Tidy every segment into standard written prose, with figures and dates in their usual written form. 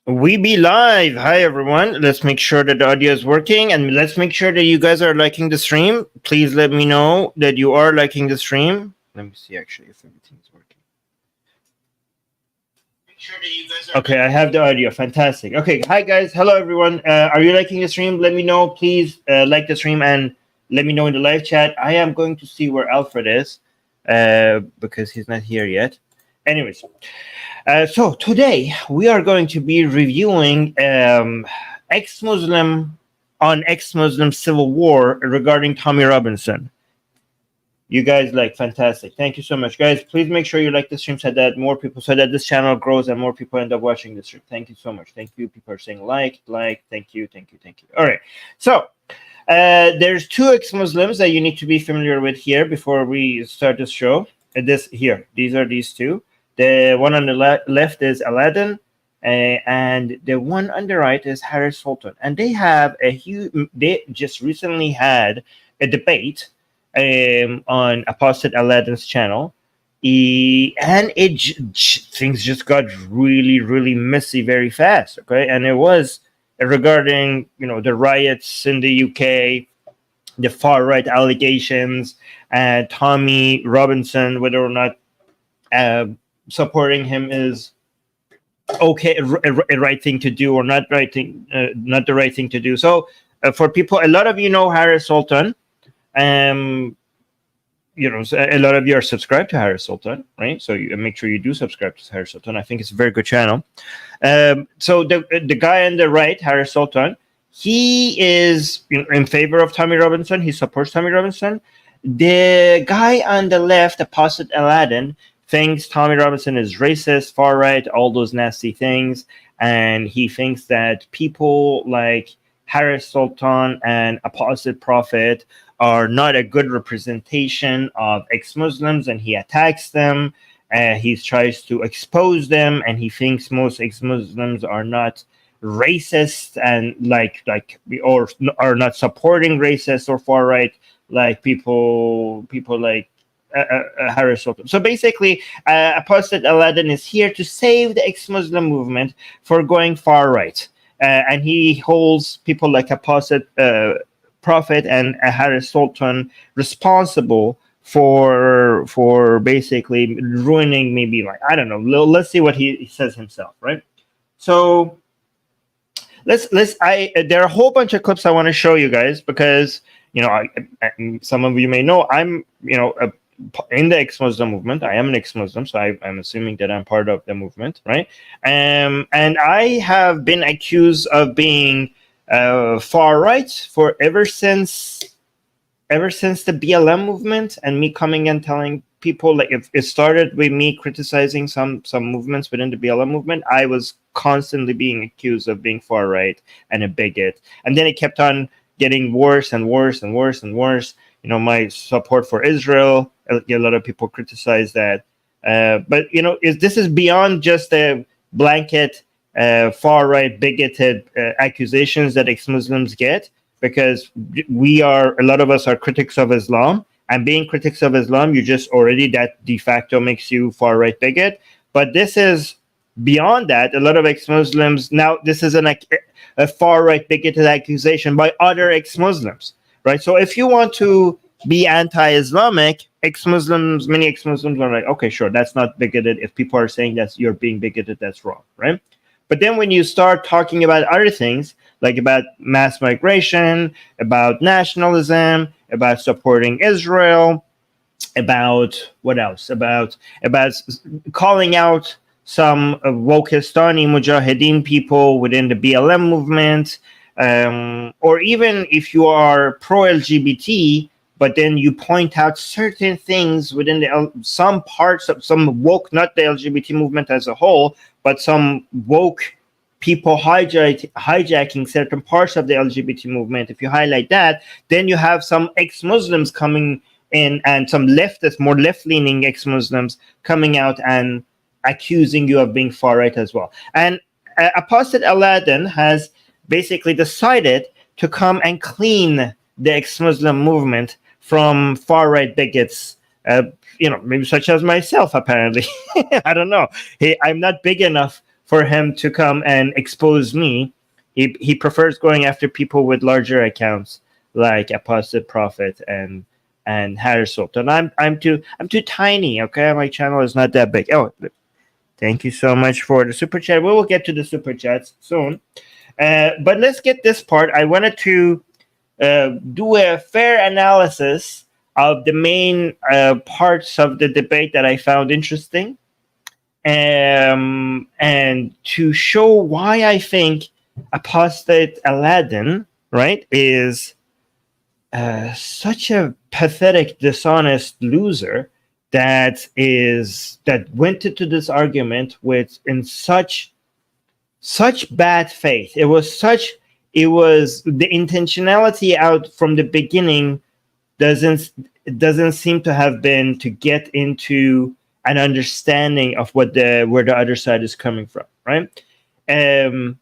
We be live. Hi, everyone. Let's make sure that the audio is working and let's make sure that you guys are liking the stream. Please let me know that you are liking the stream. Let me see actually if everything's working. Okay, I have the audio. Fantastic. Okay, hi, guys. Hello, everyone. Are you liking the stream? Let me know. Please like the stream and let me know in the live chat. I am going to see where Alfred is because he's not here yet. Anyways. So today we are going to be reviewing ex-Muslim civil war regarding Tommy Robinson. You guys fantastic. Thank you so much, guys. Please make sure you like the stream so that more people, so that this channel grows and more people end up watching the stream. Thank you so much. Thank you. People are saying like. Thank you. All right. So there's two ex-Muslims that you need to be familiar with here before we start this show. These are these two. The one on the left is Aladdin, and the one on the right is Harris Sultan. And they have they just recently had a debate on Apostate Aladdin's channel. And things just got really, really messy very fast. Okay. And it was regarding, the riots in the UK, the far right allegations, and Tommy Robinson, whether or not supporting him is okay, a right thing to do or not the right thing to do. So for people, a lot of you know Harris Sultan. A lot of you are subscribed to Harris Sultan, right? So you make sure you do subscribe to Harris Sultan. I think it's a very good channel. So the guy on the right, Harris Sultan, he is in favor of Tommy Robinson. He supports Tommy Robinson. The guy on the left, Apostate Aladdin, thinks Tommy Robinson is racist, far right, all those nasty things, and he thinks that people like Harris Sultan and Apostate Prophet are not a good representation of ex-Muslims, and he attacks them. He tries to expose them, and he thinks most ex-Muslims are not racist and or are not supporting racist or far right like people like Harris Sultan. So basically, Apostate Aladdin is here to save the ex-Muslim movement for going far right, and he holds people like Apostate Prophet and Harris Sultan responsible for basically ruining, maybe I don't know. Let's see what he says himself, right? So there are a whole bunch of clips I want to show you guys because some of you may know I'm in the ex-Muslim movement. I am an ex-Muslim, so I'm assuming that I'm part of the movement, right? And I have been accused of being far right for ever since the BLM movement, and me coming and telling people, if it started with me criticizing some movements within the BLM movement, I was constantly being accused of being far right and a bigot, and then it kept on getting worse and worse and worse and worse. My support for Israel, a lot of people criticize that. But, this is beyond just a blanket far-right bigoted accusations that ex-Muslims get, because a lot of us are critics of Islam. And being critics of Islam, you just already, that de facto makes you far-right bigot. But this is beyond that. A lot of ex-Muslims, now this is a far-right bigoted accusation by other ex-Muslims. Right, so if you want to be anti-Islamic, many ex-Muslims are like, okay, sure, that's not bigoted. If people are saying that you're being bigoted, that's wrong, right? But then when you start talking about other things, like about mass migration, about nationalism, about supporting Israel, about what else? About calling out some Wokistani Mujahideen people within the BLM movement, or even if you are pro-LGBT, but then you point out certain things within some parts of some woke, not the LGBT movement as a whole, but some woke people hijacking certain parts of the LGBT movement. If you highlight that, then you have some ex-Muslims coming in, and some leftists, more left-leaning ex-Muslims coming out and accusing you of being far right as well. And Apostate Aladdin has basically decided to come and clean the ex-Muslim movement from far-right bigots, maybe such as myself, apparently. I don't know. Hey, I'm not big enough for him to come and expose me. He prefers going after people with larger accounts like Apostate Prophet and Harris Sultan. I'm too tiny. Okay, my channel is not that big. Oh, thank you so much for the super chat. We will get to the super chats soon. But let's get this part. I wanted to do a fair analysis of the main parts of the debate that I found interesting, and to show why I think Apostate Aladdin, right, is such a pathetic, dishonest loser that went into this argument with in such bad faith. It was the intentionality out from the beginning doesn't seem to have been to get into an understanding of where the other side is coming from, right? And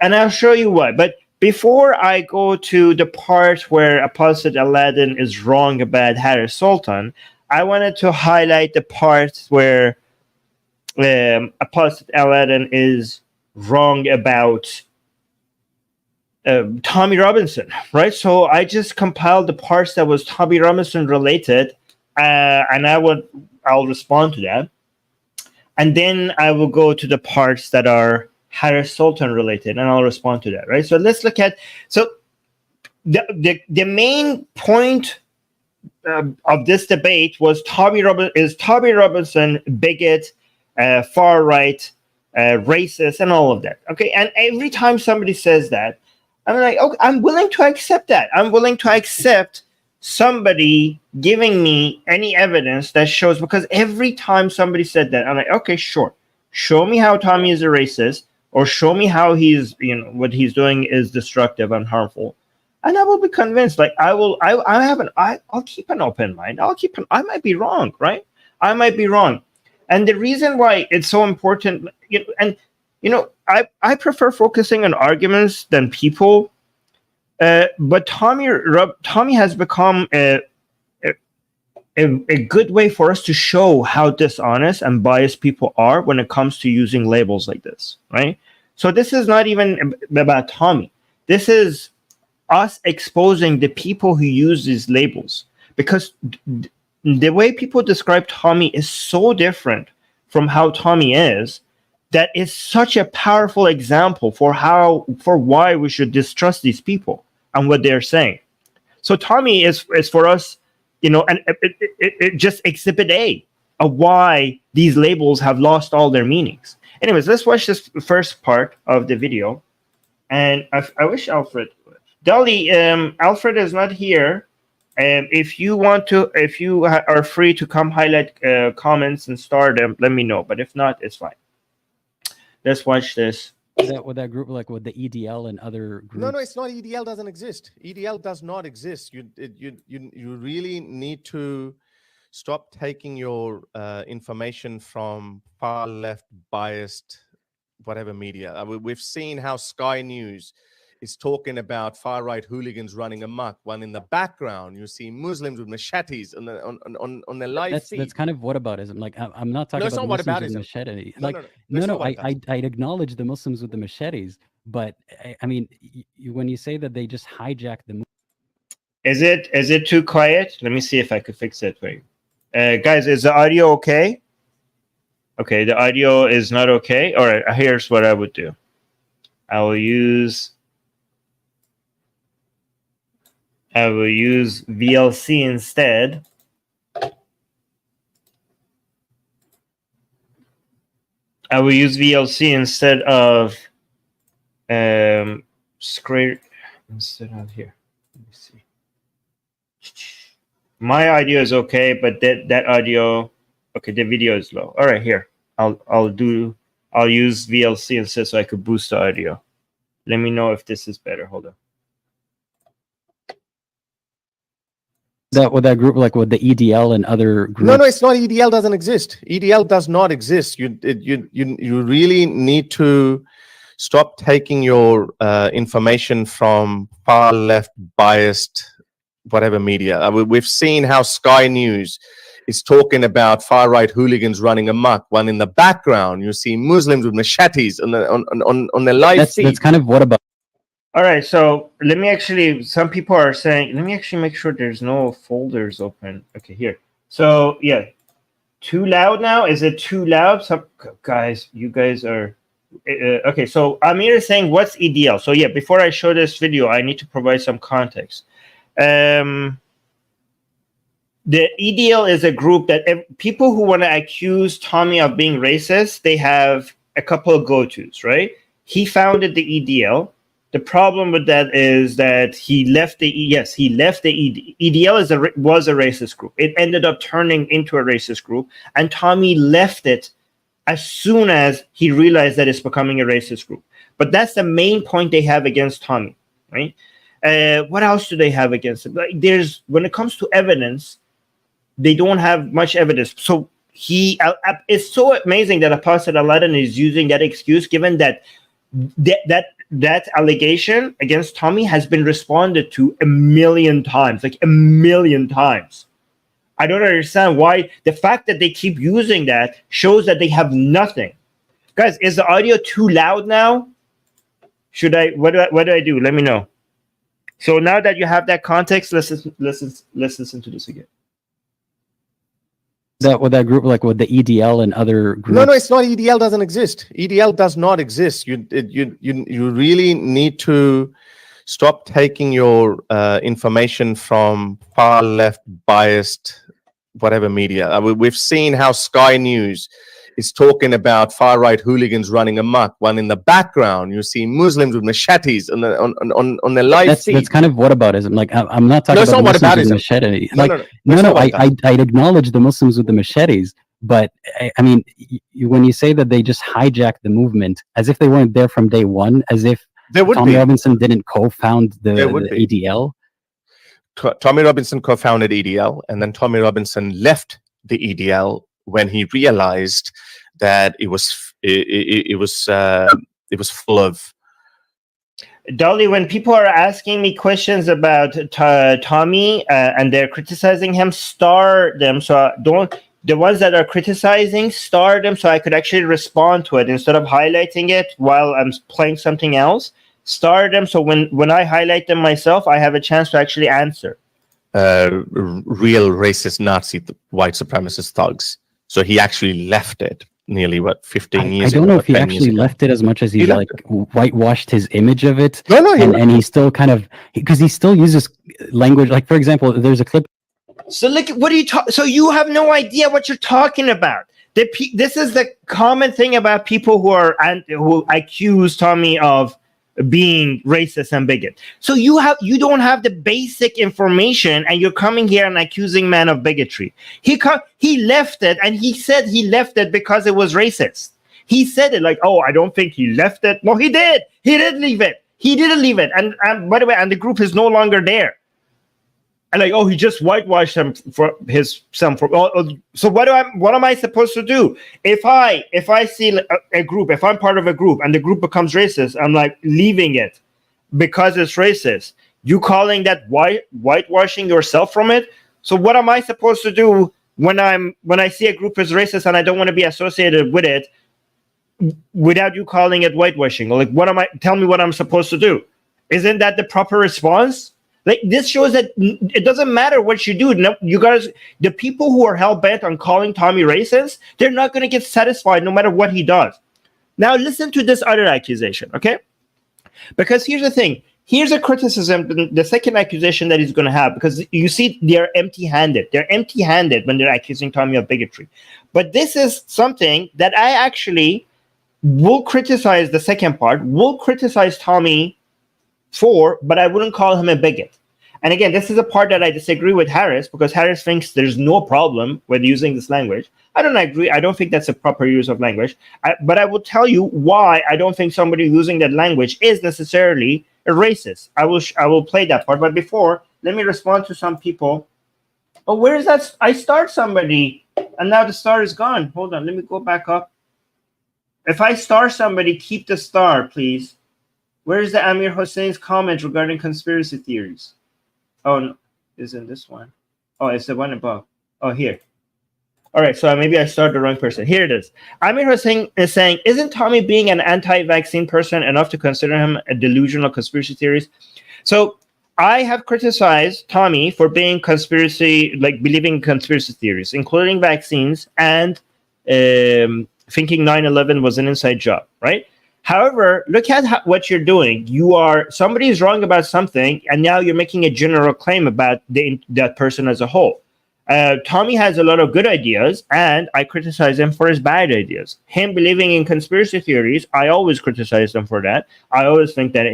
I'll show you why. But before I go to the part where Apostate Aladdin is wrong about Harris Sultan, I wanted to highlight the part where Apostate Aladdin is wrong about Tommy Robinson, right? So I just compiled the parts that was Tommy Robinson related, and I'll respond to that, and then I will go to the parts that are Harris Sultan related, and I'll respond to that, right? So let's look at the main point of this debate was Tommy Robinson bigot, far right, racist, and all of that. Okay, and every time somebody says that, I'm like, okay, I'm willing to accept that. I'm willing to accept somebody giving me any evidence that shows, because every time somebody said that, I'm like, okay, sure, show me how Tommy is a racist, or show me how he's, what he's doing is destructive and harmful, and I will be convinced. Like I'll keep an open mind. I might be wrong, right? I might be wrong. And the reason why it's so important, I prefer focusing on arguments than people. But Tommy has become a good way for us to show how dishonest and biased people are when it comes to using labels like this, right? So this is not even about Tommy. This is us exposing the people who use these labels, because the way people describe Tommy is so different from how Tommy is, that is such a powerful example for why we should distrust these people and what they're saying. So Tommy is for us, and it just exhibit A of why these labels have lost all their meanings. Anyways, let's watch this first part of the video. And I wish Alfred, Dolly, Alfred is not here. If you are free to come highlight comments and start them, let me know. But if not, it's fine. Let's watch this. With that group, like with the EDL and other groups? No, it's not. EDL doesn't exist. EDL does not exist. You really need to stop taking your information from far left biased whatever media. We've seen how Sky News is talking about far right hooligans running amok, when in the background you see Muslims with machetes on their live feed. That's kind of whataboutism. Like I'm not talking about Muslims with machete. I acknowledge the Muslims with the machetes, but I mean, when you say that they just hijack the. Is it too quiet? Let me see if I could fix it for you, guys. Is the audio okay? Okay, the audio is not okay. All right, here's what I would do. I will use VLC instead. I will use VLC instead of script instead of here. Let me see. My audio is okay, but that audio, okay, the video is low. All right, here. I'll use VLC instead so I could boost the audio. Let me know if this is better. Hold on. With that group, like with the EDL and other groups? No, it's not. EDL doesn't exist. EDL does not exist. You really need to stop taking your information from far left biased whatever media. We've seen how Sky News is talking about far-right hooligans running amok, when in the background you see Muslims with machetes on the live feed. That's kind of what about. All right, so let me actually, some people are saying, let me actually make sure there's no folders open. Okay, here. So yeah, too loud now? Is it too loud? Some guys, you guys are okay. So Amir is saying, what's EDL? So yeah, before I show this video, I need to provide some context. The EDL is a group that people who want to accuse Tommy of being racist, they have a couple of go-tos, right? He founded the EDL. The problem with that is that he left the EDL was a racist group. It ended up turning into a racist group, and Tommy left it as soon as he realized that it's becoming a racist group. But that's the main point they have against Tommy, right? What else do they have against him? Like, when it comes to evidence, they don't have much evidence. So it's so amazing that Apostate Aladdin is using that excuse, given that that allegation against Tommy has been responded to 1 million times, like 1 million times. I don't understand why. The fact that they keep using that shows that they have nothing. Guys, is the audio too loud now? Should I? What do I do? Let me know. So now that you have that context, let's listen to this again. That with that group, like with the EDL and other groups. No, it's not. EDL doesn't exist. EDL does not exist. You really need to stop taking your information from far left biased whatever media. We've seen how Sky News is talking about far-right hooligans running amok, when in the background you see Muslims with machetes on the live feed. That's kind of whataboutism. Like, I'm not talking about Muslims with machete. Like, no, I'd acknowledge the Muslims with the machetes, but I mean, when you say that they just hijacked the movement as if they weren't there from day one, as if Tommy Robinson didn't co-found the EDL. Tommy Robinson co-founded EDL, and then Tommy Robinson left the EDL when he realized that it was full of. Dolly, when people are asking me questions about Tommy and they're criticizing him, star them. So the ones that are criticizing, star them so I could actually respond to it instead of highlighting it while I'm playing something else. Star them so when I highlight them myself, I have a chance to actually answer. Real racist Nazi white supremacist thugs. So he actually left it nearly 15 years ago. I don't know if he actually left it as much as he like whitewashed his image of it. No, and he still kind of, because he still uses language. Like, for example, there's a clip. So look, what are you talking? So you have no idea what you're talking about. This is the common thing about people who accuse Tommy of being racist and bigot. So you don't have the basic information, and you're coming here and accusing man of bigotry. He left it, and he said he left it because it was racist. He said it like, oh, I don't think he left it. No, he did. He did leave it. He didn't leave it. And by the way, and the group is no longer there. And like, oh, he just whitewashed him for his son. So what am I supposed to do? If I see a group, if I'm part of a group and the group becomes racist, I'm like leaving it because it's racist. You calling that whitewashing yourself from it? So what am I supposed to do when I see a group is racist and I don't want to be associated with it without you calling it whitewashing? Or like, tell me what I'm supposed to do. Isn't that the proper response? Like, this shows that it doesn't matter what you do. No, you guys, the people who are hell-bent on calling Tommy racist, they're not going to get satisfied no matter what he does. Now, listen to this other accusation, okay? Because here's the thing. Here's a criticism, the second accusation that he's going to have, because you see they're empty-handed. They're empty-handed when they're accusing Tommy of bigotry. But this is something that I actually will criticize the second part, will criticize Tommy for, but I wouldn't call him a bigot. And again, this is a part that I disagree with Harris, because Harris thinks there's no problem with using this language. I don't agree. I don't think that's a proper use of language. But I will tell you why I don't think somebody using that language is necessarily a racist. I will play that part. But before, let me respond to some people. Oh, where is that? I start somebody, and now the star is gone. Hold on. Let me go back up. If I star somebody, keep the star, please. Where is the Amir Hussein's comment regarding conspiracy theories? Oh, no. Isn't this one? Oh, it's the one above. Oh, here. All right, so maybe I started the wrong person. Here it is. Amir Hussain is saying, isn't Tommy being an anti-vaccine person enough to consider him a delusional conspiracy theorist? So I have criticized Tommy for being believing in conspiracy theories, including vaccines and thinking 9/11 was an inside job, right? However, look at what you're doing. Somebody is wrong about something, and now you're making a general claim about that person as a whole. Tommy has a lot of good ideas, and I criticize him for his bad ideas. Him believing in conspiracy theories, I always criticize him for that. I always think that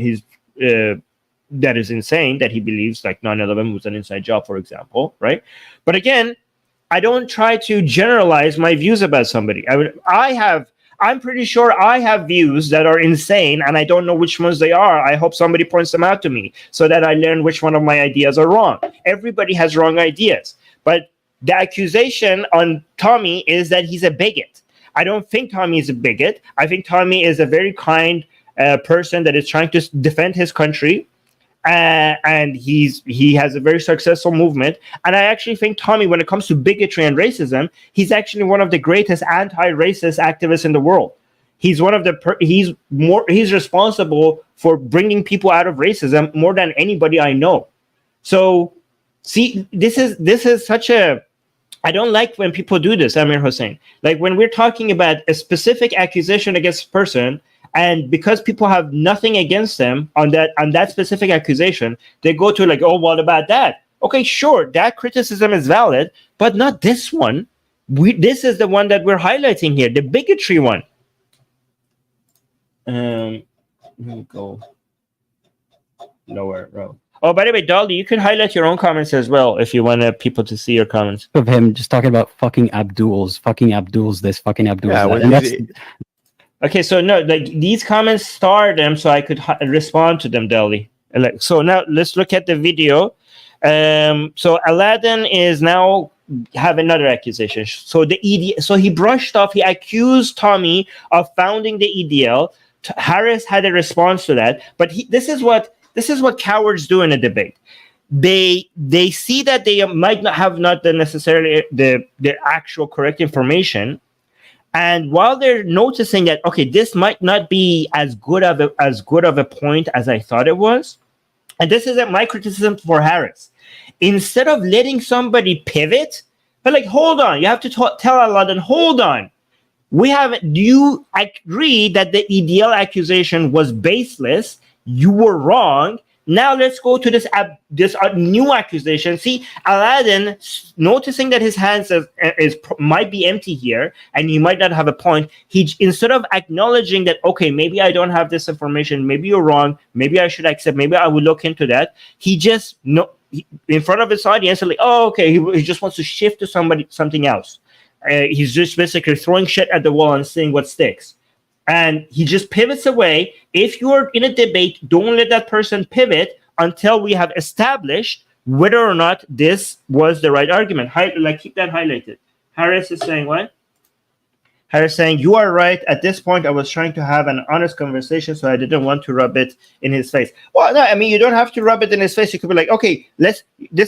that is insane that he believes like 9/11 was an inside job, for example, right? But again, I don't try to generalize my views about somebody. I'm pretty sure I have views that are insane, and I don't know which ones they are. I hope somebody points them out to me so that I learn which one of my ideas are wrong. Everybody has wrong ideas. But the accusation on Tommy is that he's a bigot. I don't think Tommy is a bigot. I think Tommy is a very kind person that is trying to defend his country. And he has a very successful movement. And I actually think Tommy, when it comes to bigotry and racism, he's actually one of the greatest anti-racist activists in the world. He's he's responsible for bringing people out of racism more than anybody I know. So see, this is such a, I don't like when people do this, Amir Hussain. Like when we're talking about a specific accusation against a person, and because people have nothing against them on that specific accusation, they go to like, oh, what about that? Okay, sure, that criticism is valid, but not this one. This is the one that we're highlighting here, the bigotry one. Let me go lower row. Oh, by the way, Dolly, you can highlight your own comments as well if you want people to see your comments. Of him just talking about fucking Abduls this, fucking Abduls that. And that's... Okay, so no, like these comments star them so I could respond to them, Dolly. So now let's look at the video. So Aladdin is now have another accusation. So he brushed off. He accused Tommy of founding the EDL. Harris had a response to that, but this is what cowards do in a debate. They see that they might not have necessarily the actual correct information, and while they're noticing that, okay, this might not be as good of a point as I thought it was, and this isn't my criticism for Harris. Instead of letting somebody pivot, but like, hold on, you have to tell Aladdin, hold on. You agree that the EDL accusation was baseless. You were wrong. Now let's go to this new accusation. See, Aladdin, noticing that his hands might be empty here, and he might not have a point. He, instead of acknowledging that, okay, maybe I don't have this information, maybe you're wrong, maybe I should accept, maybe I will look into that. He just in front of his audience, like, oh, okay, he just wants to shift to something else. He's just basically throwing shit at the wall and seeing what sticks. And he just pivots away. If you're in a debate, don't let that person pivot until we have established whether or not this was the right argument. Keep that highlighted. Harris is saying what? Harris saying, you are right. At this point, I was trying to have an honest conversation, so I didn't want to rub it in his face. Well, no, I mean, you don't have to rub it in his face. You could be like, okay, this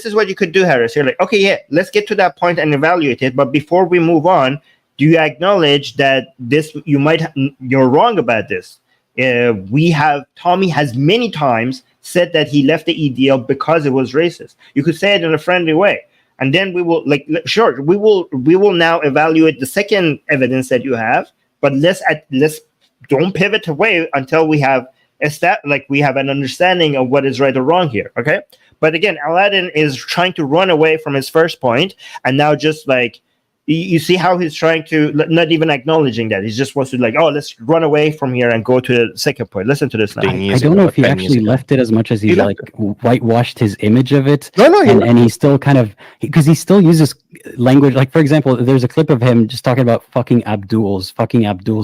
is what you could do, Harris. You're like, okay, yeah, let's get to that point and evaluate it. But before we move on, do you acknowledge that you're wrong about this? Tommy has many times said that he left the EDL because it was racist. You could say it in a friendly way. And then we will we will now evaluate the second evidence that you have, but let's don't pivot away until we have an understanding of what is right or wrong here. Okay. But again, Aladdin is trying to run away from his first point, and now just like, you see how he's trying to not even acknowledging that. He just wants to let's run away from here and go to the second point. Listen to this now. I don't know if he actually left it as much as he whitewashed his image of it. No, and he still kind of, because he still uses language. Like, for example, there's a clip of him just talking about fucking Abduls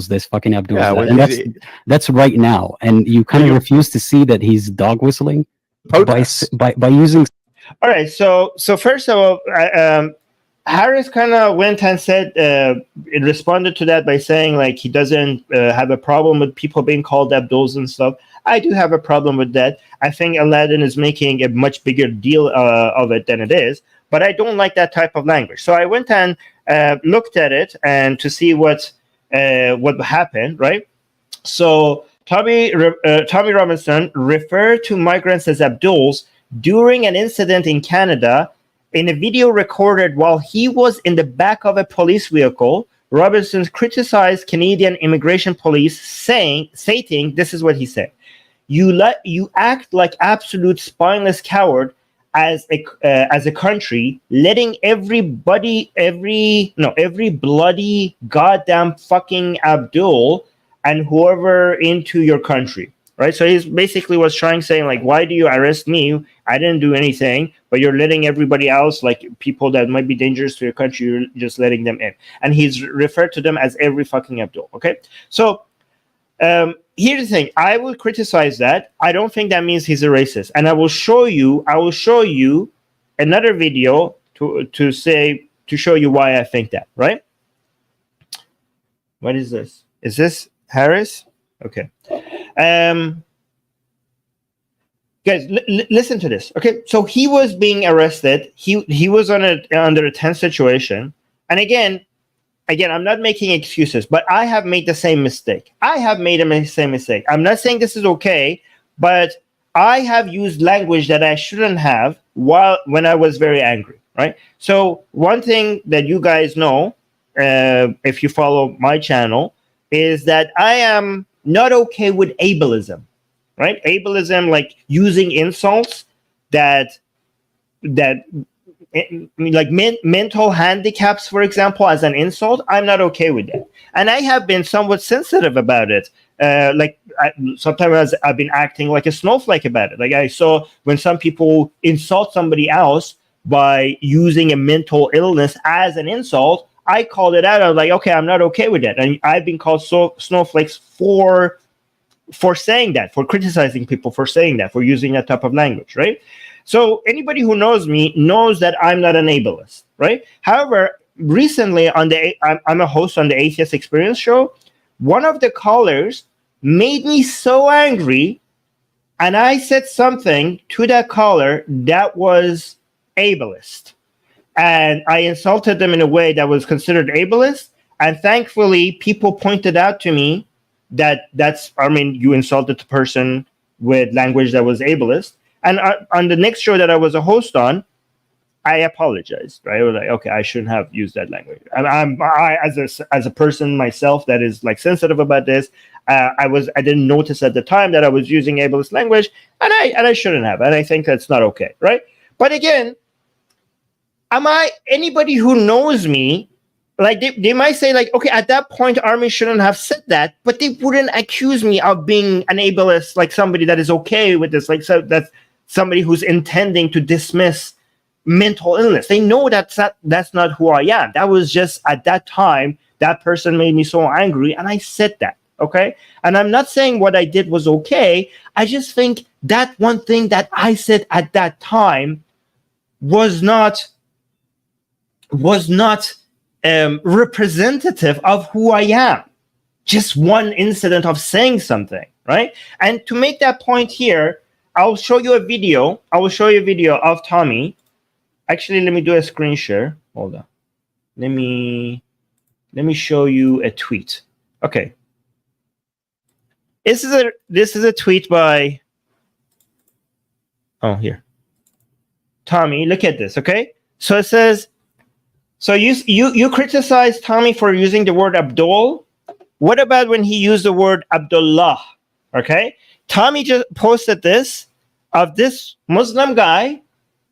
this, fucking Abduls that. And that's right now. And you kind of refuse to see that he's dog whistling by using. All right. So first of all, Harris kind of went and said, it responded to that by saying like he doesn't have a problem with people being called Abduls and stuff. I do have a problem with that. I think Aladdin is making a much bigger deal of it than it is, but I don't like that type of language. So I went and looked at it and to see what happened, right? So Tommy Robinson referred to migrants as Abduls during an incident in Canada. In a video recorded while he was in the back of a police vehicle, Robinson criticized Canadian immigration police, stating, this is what he said: "You act like absolute spineless coward as a country, letting every bloody goddamn fucking Abdul and whoever into your country." Right? So he's basically was trying, saying like, why do you arrest me? I didn't do anything, but you're letting everybody else, like people that might be dangerous to your country, you're just letting them in. And he's referred to them as every fucking Abdul. Okay? So here's the thing. I will criticize that. I don't think that means he's a racist. And I will show you another video to show you why I think that, right? What is this? Is this Harris? Okay. Guys, listen to this. Okay, so he was being arrested. He was under a tense situation. And again, I'm not making excuses, but I have made the same mistake. I'm not saying this is okay, but I have used language that I shouldn't have when I was very angry, right? So one thing that you guys know, if you follow my channel, is that I am not okay with ableism, right? Ableism, like using insults that like mental handicaps, for example, as an insult. I'm not okay with that, and I have been somewhat sensitive about it. Sometimes I've been acting like a snowflake about it. Like I saw when some people insult somebody else by using a mental illness as an insult, I called it out. I was like, okay, I'm not okay with that. And I've been called snowflakes for saying that, for criticizing people for saying that, for using that type of language, right? So anybody who knows me knows that I'm not an ableist, right? However, recently I'm a host on the Atheist Experience show. One of the callers made me so angry, and I said something to that caller that was ableist. And I insulted them in a way that was considered ableist. And thankfully, people pointed out to me that you insulted the person with language that was ableist. And on the next show that I was a host on, I apologized, right? I was like, okay, I shouldn't have used that language. And I as a person myself that is like sensitive about this, I didn't notice at the time that I was using ableist language, and I shouldn't have. And I think that's not okay, right? But again, anybody who knows me, like they might say like, okay, at that point, Armin shouldn't have said that, but they wouldn't accuse me of being an ableist, like somebody that is okay with this, like so that's somebody who's intending to dismiss mental illness. They know that's not who I am. That was just at that time, that person made me so angry, and I said that, okay? And I'm not saying what I did was okay. I just think that one thing that I said at that time was not representative of who I am. Just one incident of saying something, right? And to make that point here, I'll show you a video. I will show you a video of Tommy. Actually, let me do a screen share. Hold on. Let me show you a tweet. Okay. This is a tweet by here. Tommy, look at this, okay? So it says, so you criticize Tommy for using the word Abdul. What about when he used the word Abdullah? Okay? Tommy just posted this of this Muslim guy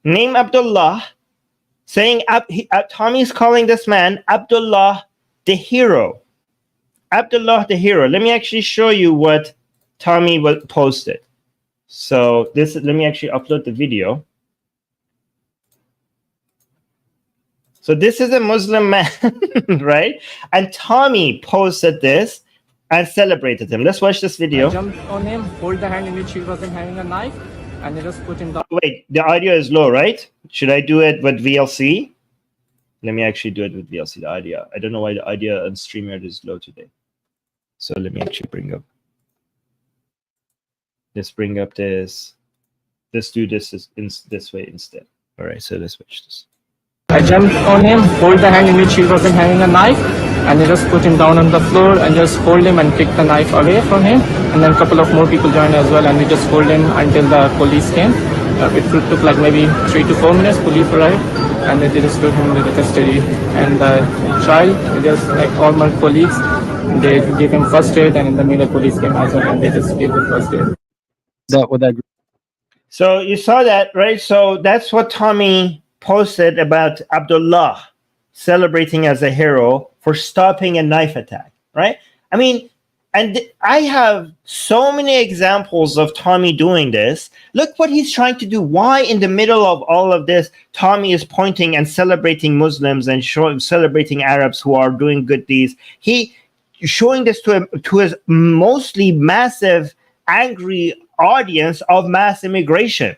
named Abdullah, saying Tommy's calling this man Abdullah the hero. Abdullah the hero. Let me actually show you what Tommy posted. So let me actually upload the video. So this is a Muslim man, right? And Tommy posted this and celebrated him. Let's watch this video. I jumped on him, hold the hand in which he wasn't having a knife, and I just put him down. Wait, the audio is low, right? Should I do it with VLC? Let me actually do it with VLC, the audio. I don't know why the audio on StreamYard is low today. So let me actually bring up this. Let's do this this way instead. All right, so let's switch this. I jumped on him, hold the hand in which he wasn't having a knife, and I just put him down on the floor and just hold him and kick the knife away from him. And then a couple of more people joined as well, and we just hold him until the police came. It took like maybe 3 to 4 minutes. Police arrived, and they just took him into the custody. And the child, just like all my colleagues, they gave him first aid, and in the middle, police came as well, and they just gave the first aid. So you saw that, right? So that's what Tommy posted about Abdullah celebrating as a hero for stopping a knife attack, right? I mean, and I have so many examples of Tommy doing this. Look what he's trying to do. Why in the middle of all of this, Tommy is pointing and celebrating Muslims and celebrating Arabs who are doing good deeds. He showing this to his mostly massive, angry audience of mass immigration.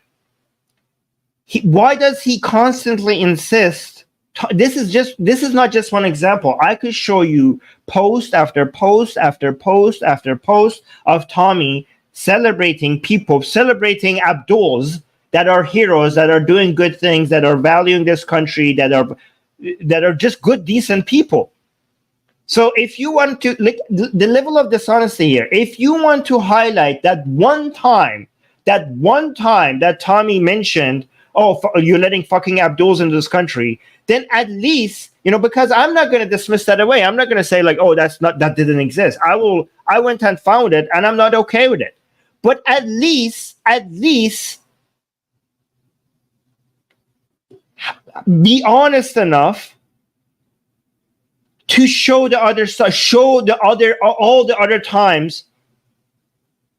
Why does he constantly insist? This is not just one example. I could show you post after post after post after post of Tommy celebrating people, celebrating Abduls that are heroes, that are doing good things, that are valuing this country, that are just good, decent people. So if you want to, like, the level of dishonesty here, if you want to highlight that one time that Tommy mentioned, oh, you're letting fucking Abduls into this country, then at least, because I'm not going to dismiss that away. I'm not going to say like, oh, that didn't exist. I went and found it, and I'm not okay with it. But at least be honest enough to show the other side, all the other times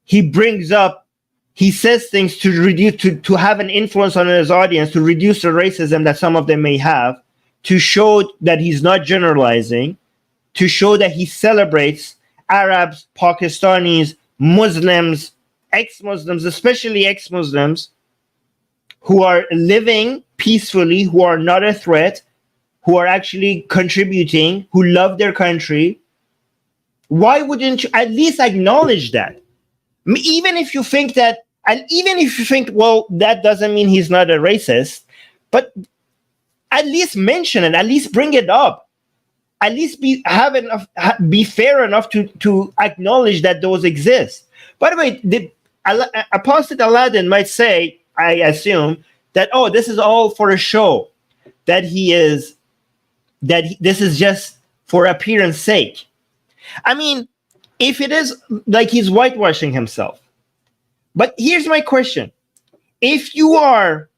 he says things to reduce, to have an influence on his audience, to reduce the racism that some of them may have, to show that he's not generalizing, to show that he celebrates Arabs, Pakistanis, Muslims, ex-Muslims, especially ex-Muslims, who are living peacefully, who are not a threat, who are actually contributing, who love their country. Why wouldn't you at least acknowledge that? Even if you think, well, that doesn't mean he's not a racist, but at least mention it, at least bring it up, at least be fair enough to acknowledge that those exist. By the way, Apostate Aladdin might say, I assume, that, oh, this is all for a show, that this is just for appearance sake. I mean, if it is, like, he's whitewashing himself. But here's my question. If you are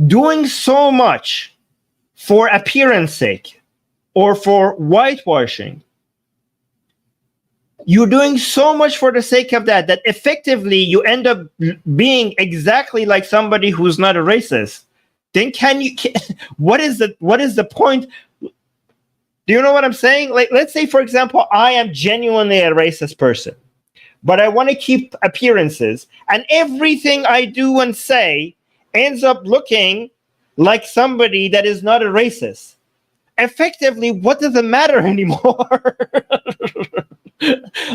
doing so much for appearance sake or for whitewashing, you're doing so much for the sake of that effectively you end up being exactly like somebody who's not a racist, then what is the point? Do you know what I'm saying? Like, let's say, for example, I am genuinely a racist person, but I want to keep appearances, and everything I do and say ends up looking like somebody that is not a racist. Effectively, what does it matter anymore?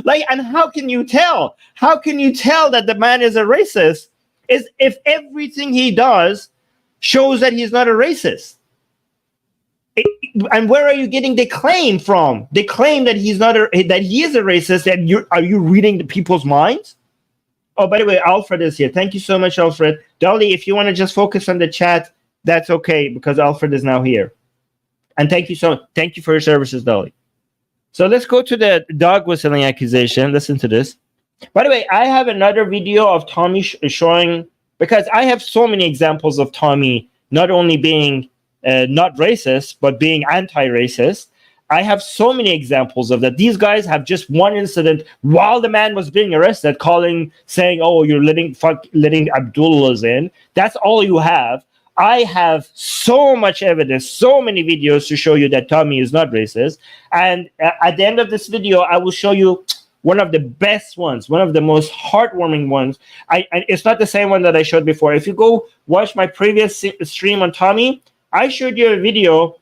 Like, and how can you tell? How can you tell that the man is a racist is if everything he does shows that he's not a racist? And where are you getting the claim from? The claim that he's not that he is a racist. That are you reading the people's minds? Oh, by the way, Alfred is here. Thank you so much, Alfred. Dolly, if you want to just focus on the chat, that's okay, because Alfred is now here. And thank you for your services, Dolly. So let's go to the dog whistling accusation. Listen to this. By the way, I have another video of Tommy showing, because I have so many examples of Tommy not only being not racist, but being anti-racist. I have so many examples of that. These guys have just one incident while the man was being arrested, saying, oh, you're letting Abdullahs in. That's all you have. I have so much evidence, so many videos to show you that Tommy is not racist. And at the end of this video, I will show you one of the best ones, one of the most heartwarming ones. It's not the same one that I showed before. If you go watch my previous stream on Tommy, I showed you a video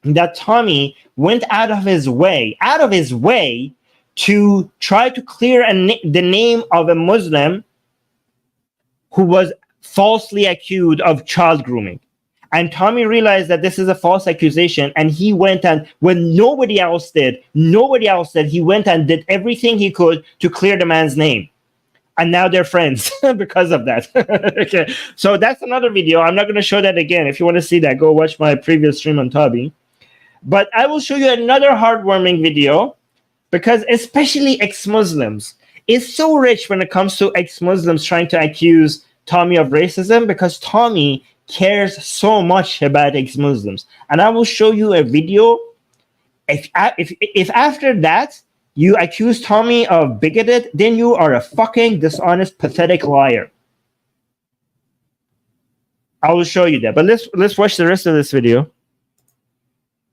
that Tommy went out of his way to try to clear the name of a Muslim who was falsely accused of child grooming. And Tommy realized that this is a false accusation, and he went and, when nobody else did, he went and did everything he could to clear the man's name. And now they're friends because of that. Okay, so that's another video. I'm not going to show that again. If you want to see that, go watch my previous stream on Tabi. But I will show you another heartwarming video, because especially ex-Muslims is so rich when it comes to ex-Muslims trying to accuse Tommy of racism, because Tommy cares so much about ex-Muslims. And I will show you a video. If after that you accuse Tommy of bigoted, then you are a fucking dishonest, pathetic liar. I will show you that. But let's watch the rest of this video.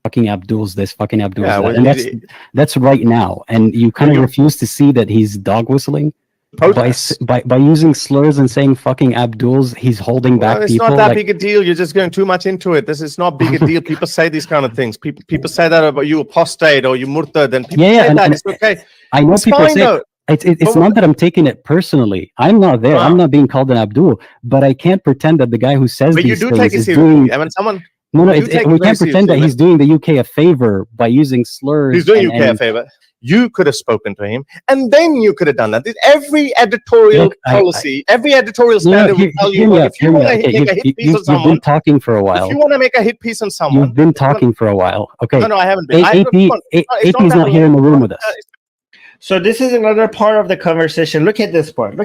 Fucking Abdul's this, fucking Abdul's that. And that's right now. And you kind of refuse to see that he's dog whistling. By using slurs and saying fucking Abdul's, he's holding back it's people. It's not that big a deal. You're just going too much into it. This is not big a deal. People say these kind of things. People say that about you apostate or you murtad, and people say that. It's okay. I know people say it's not that I'm taking it personally. I'm not there. I'm not being called an Abdul, but I can't pretend that the guy who says these things is doing. I mean, someone. No, we can't pretend that he's doing the UK a favor by using slurs. He's doing UK a favor. You could have spoken to him, and then you could have done that. Every editorial policy, every editorial standard will tell you, if you want to make a hit piece on someone, you've been talking for a while. If you want to make a hit piece on someone, you've been talking for a while. Okay. No, I haven't been. AP's not here in the room with us. So this is another part of the conversation. Look at this part.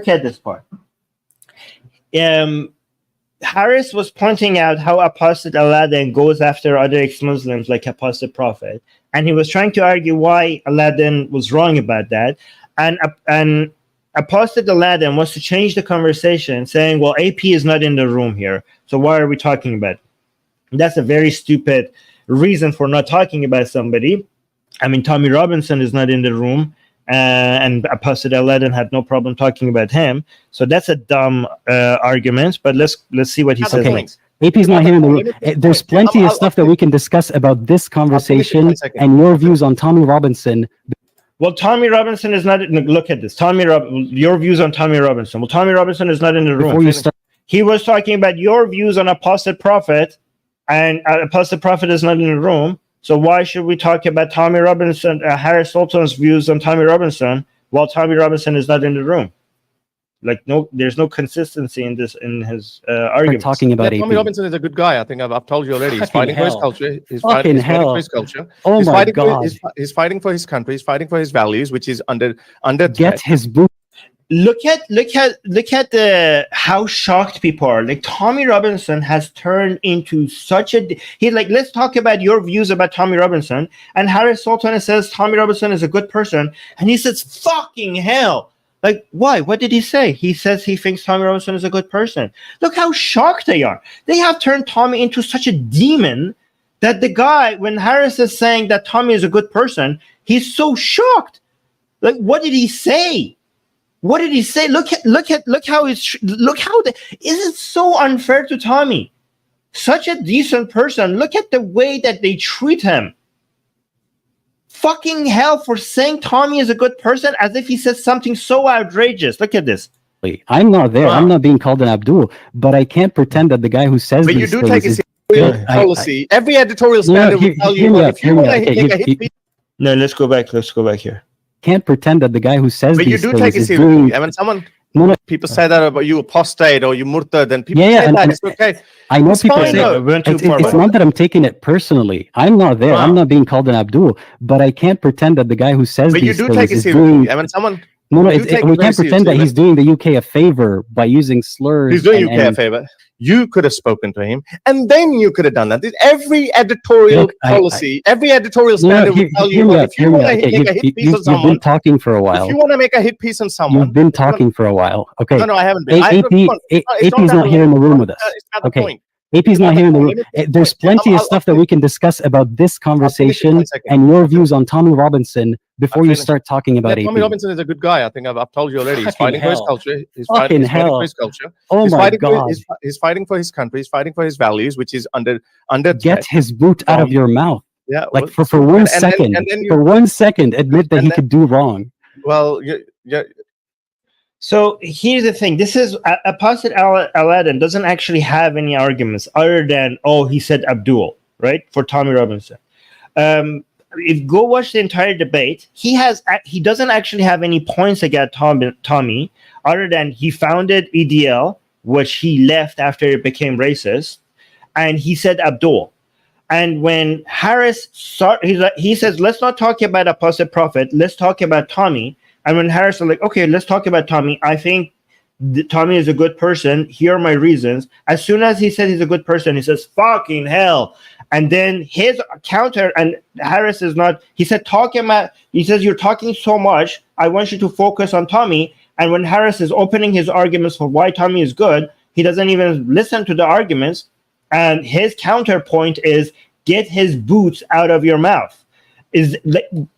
Harris was pointing out how Apostate Aladdin goes after other ex-Muslims like Apostate Prophet. And he was trying to argue why Aladdin was wrong about that. And Apostate Aladdin wants to change the conversation, saying, well, AP is not in the room here, so why are we talking about it? That's a very stupid reason for not talking about somebody. I mean, Tommy Robinson is not in the room, and Apostate Aladdin had no problem talking about him. So that's a dumb argument, but let's see what he says next. AP's not here in the room. There's plenty of stuff that we can discuss about this conversation and your views on Tommy Robinson. Well, Tommy Robinson is not. Look at this. Your views on Tommy Robinson. Well, Tommy Robinson is not in the room. He was talking about your views on Apostate Prophet, and Apostate Prophet is not in the room. So why should we talk about Tommy Robinson, Harris Sultan's views on Tommy Robinson, while Tommy Robinson is not in the room? Like, there's no consistency in his argument. Talking about Tommy Robinson is a good guy. I think I've told you already. He's fighting for his culture. He's fighting for his culture. Oh my God! He's fighting for his country. He's fighting for his values, which is under Get his boot. Look at how shocked people are. Like, Tommy Robinson has turned into such a. He's like, let's talk about your views about Tommy Robinson. And Harris Sultan says Tommy Robinson is a good person, and he says, "Fucking hell." Like, why? What did he say? He says he thinks Tommy Robinson is a good person. Look how shocked they are. They have turned Tommy into such a demon that the guy, when Harris is saying that Tommy is a good person, he's so shocked. Like, what did he say? What did he say? Look how is it so unfair to Tommy? Such a decent person. Look at the way that they treat him. Fucking hell, for saying Tommy is a good person as if he says something so outrageous. Look at this. I'm not there. I'm not being called an Abdul, but I can't pretend that the guy who says these things is policy. Every editorial standard will tell you, if you want to take a hit piece. No, let's go back here. Can't pretend that the guy who says these things is doing. I mean, people say that about you apostate or you murtad, and people say that. It's okay. I know people say it's not that I'm taking it personally. I'm not there. I'm not being called an Abdul, but I can't pretend that the guy who says these things is doing. I mean, we can't pretend that he's doing the UK a favor by using slurs. He's doing UK a favor. You could have spoken to him, and then you could have done that. Every editorial policy, every editorial standard will tell you, if you want to make a hit piece on someone, you've been talking for a while. If you want to make a hit piece on someone, you've been talking for a while. Okay. No, I haven't been. AP's not here in the room with us. Okay. AP's not here in the room. There's plenty of stuff that we can discuss about this conversation and your views on Tommy Robinson before you start talking about AP. Tommy Robinson is a good guy. I think I've told you already. He's fighting for his culture. He's fighting for his culture. Oh my God! He's fighting for his country. He's fighting for his values, which is under. Get his boot out of your mouth. Yeah. Like for 1 second. For 1 second, admit that he could do wrong. Well, So here's the thing. This is Apostate Aladdin doesn't actually have any arguments other than, oh, he said Abdul, right? For Tommy Robinson. If go watch the entire debate, he doesn't actually have any points against Tommy other than he founded EDL, which he left after it became racist, and he said Abdul. And when Harris he says, let's not talk about Apostate Prophet, let's talk about Tommy. And when Harris was like, okay, let's talk about Tommy. I think Tommy is a good person. Here are my reasons. As soon as he said he's a good person, he says, fucking hell. And then his counter, and Harris is not, he says, you're talking so much. I want you to focus on Tommy. And when Harris is opening his arguments for why Tommy is good, he doesn't even listen to the arguments. And his counterpoint is, get his boots out of your mouth.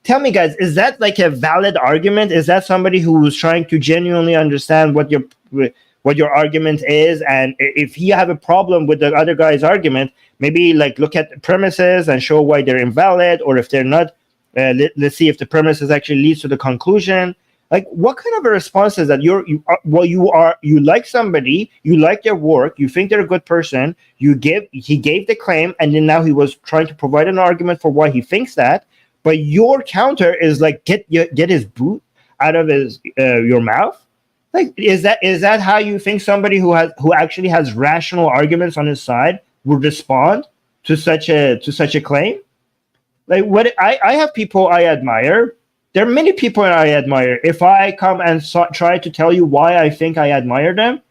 Tell me, guys, is that like a valid argument? Is that somebody who was trying to genuinely understand what your argument is? And if you have a problem with the other guy's argument, maybe like look at the premises and show why they're invalid, or if they're not, let's see if the premises actually leads to the conclusion. Like, what kind of a response is that? You like somebody, you like their work, you think they're a good person, he gave the claim, and then now he was trying to provide an argument for why he thinks that. But your counter is like, get his boot out of your mouth. Like, is that how you think somebody who actually has rational arguments on his side would respond to such a claim? Like, what I have people I admire. There are many people I admire. If I come and try to tell you why I think I admire them,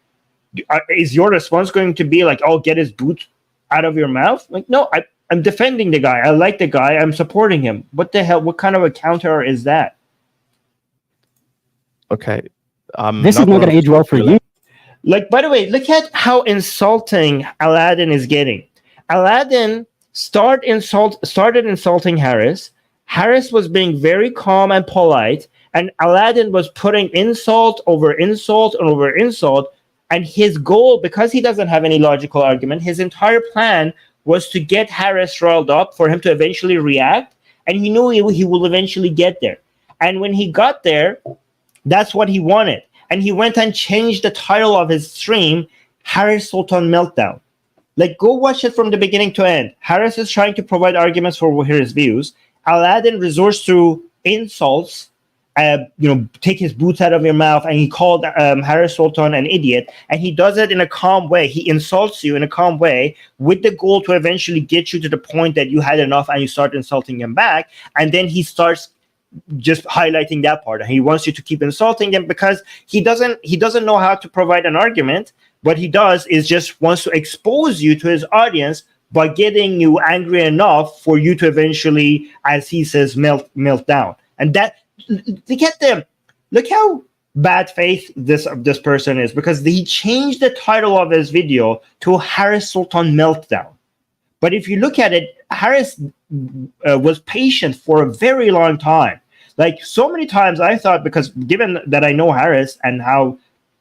is your response going to be like, oh, get his boot out of your mouth? Like, no, I'm defending the guy. I like the guy. I'm supporting him. What the hell? What kind of a counter is that? Okay. This is not going to age well for you. Like, by the way, look at how insulting Aladdin is getting. Aladdin started insulting Harris. Harris was being very calm and polite, and Aladdin was putting insult over insult and over insult. And his goal, because he doesn't have any logical argument, his entire plan was to get Harris riled up for him to eventually react. And he knew he will eventually get there. And when he got there, that's what he wanted. And he went and changed the title of his stream, Harris Sultan Meltdown. Like, go watch it from the beginning to end. Harris is trying to provide arguments for his views. Aladdin resorts to insults, take his boots out of your mouth, and he called Harris Sultan an idiot, and he does it in a calm way. He insults you in a calm way with the goal to eventually get you to the point that you had enough and you start insulting him back, and then he starts just highlighting that part. And he wants you to keep insulting him because he doesn't know how to provide an argument. What he does is just wants to expose you to his audience by getting you angry enough for you to eventually, as he says, melt down. And that, look how bad faith this person is, because he changed the title of his video to Harris Sultan Meltdown. But if you look at it, Harris was patient for a very long time. Like, so many times I thought, because given that I know Harris and how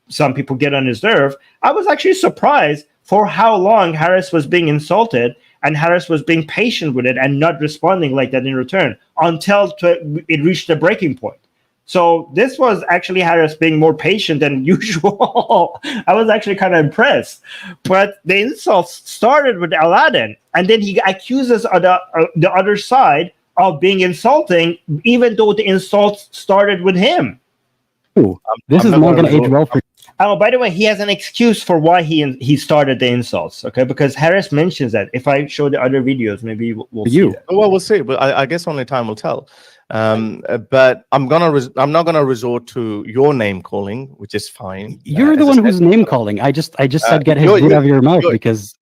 some people get on his nerve, I was actually surprised for how long Harris was being insulted, and Harris was being patient with it and not responding like that in return until it reached a breaking point. So this was actually Harris being more patient than usual. I was actually kind of impressed. But the insults started with Aladdin, and then he accuses the other side of being insulting, even though the insults started with him. Ooh, this is not going to age well for you. Oh, by the way, he has an excuse for why he started the insults, okay? Because Harris mentions that. If I show the other videos, maybe we'll see that. Well, we'll see. But I guess only time will tell. But I'm not gonna resort to your name calling, which is fine. You're the one who's name calling. I just said get his boot out of your mouth because.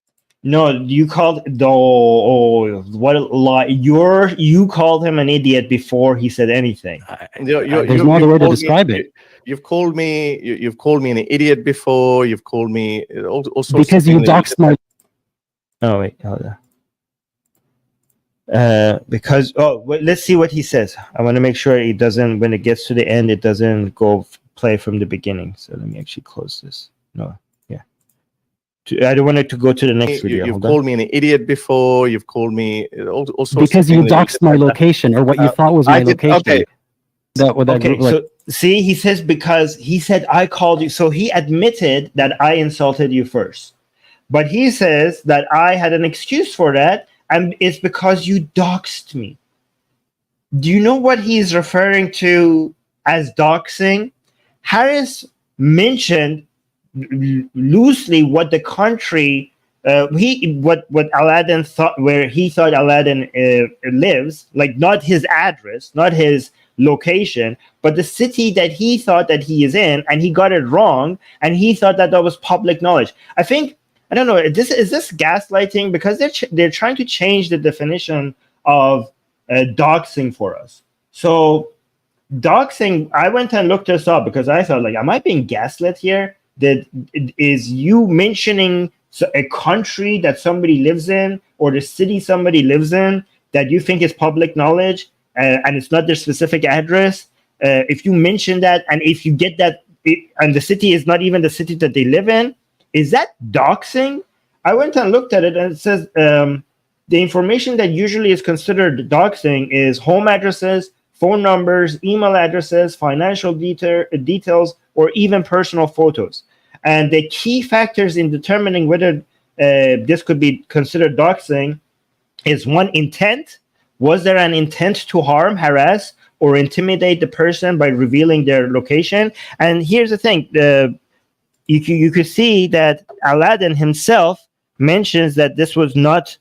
No, you called what a lie! You called him an idiot before he said anything. There's no other way to describe it. You've called me an idiot before. You've called me also because you doxed my. Oh wait, hold on. Wait, let's see what he says. I want to make sure it doesn't. When it gets to the end, it doesn't go play from the beginning. So let me actually close this. No. I don't want it to go to the next video. You've called me an idiot before. You've called me also because you doxed my location or what you thought was my location. Okay. See, he says because he said I called you, so he admitted that I insulted you first. But he says that I had an excuse for that, and it's because you doxed me. Do you know what he's referring to as doxing? Harris mentioned loosely what the country, what Aladdin thought, where he thought Aladdin lives, like not his address, not his location, but the city that he thought that he is in, and he got it wrong, and he thought that that was public knowledge. I think, I don't know, is this gaslighting? Because they're trying to change the definition of doxing for us. So doxing, I went and looked this up because I thought, like, am I being gaslit here? That is you mentioning a country that somebody lives in or the city somebody lives in that you think is public knowledge, and it's not their specific address. If you mention that, and if you get that, and the city is not even the city that they live in, is that doxing? I went and looked at it, and it says the information that usually is considered doxing is home addresses, phone numbers, email addresses, financial details, or even personal photos. And the key factors in determining whether this could be considered doxing is one, intent. Was there an intent to harm, harass, or intimidate the person by revealing their location? And here's the thing. You could see that Aladdin himself mentions that this was not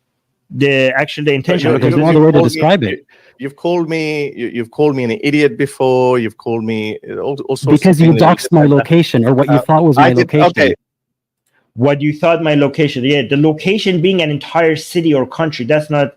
the intention. Because there's no other way to describe it. You've called me an idiot before. You've called me all sorts because of you things doxed my location, or what you thought was my location. Okay. What you thought my location? Yeah, the location being an entire city or country. That's not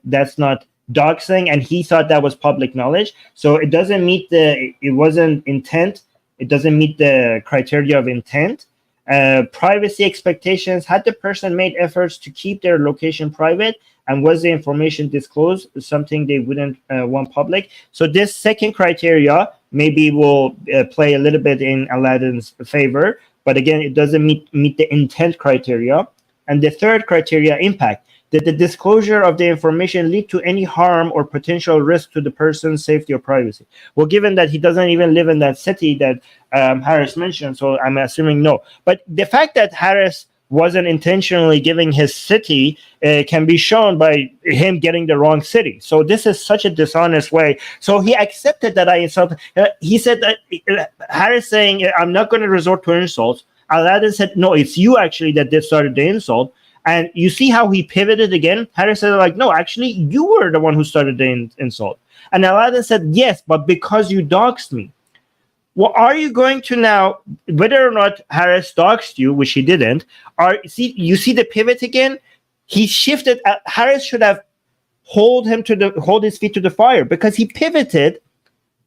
doxing, and he thought that was public knowledge. So it doesn't meet it wasn't intent. It doesn't meet the criteria of intent. Privacy expectations. Had the person made efforts to keep their location private, and was the information disclosed, something they wouldn't want public? So this second criteria maybe will play a little bit in Aladdin's favor, but again, it doesn't meet the intent criteria. And the third criteria, impact. Did the disclosure of the information lead to any harm or potential risk to the person's safety or privacy? Well, given that he doesn't even live in that city that Harris mentioned, so I'm assuming no. But the fact that Harris wasn't intentionally giving his city can be shown by him getting the wrong city. So this is such a dishonest way. So he accepted that I insulted. He said that Harris saying, I'm not going to resort to insults. Aladdin said, no, it's you actually that did started the insult. And you see how he pivoted again? Harris said, like, no, actually, you were the one who started the insult. And Aladdin said, yes, but because you doxed me. Well, are you going to now, whether or not Harris doxed you, which he didn't, you see the pivot again? He shifted. Harris should have hold his feet to the fire, because he pivoted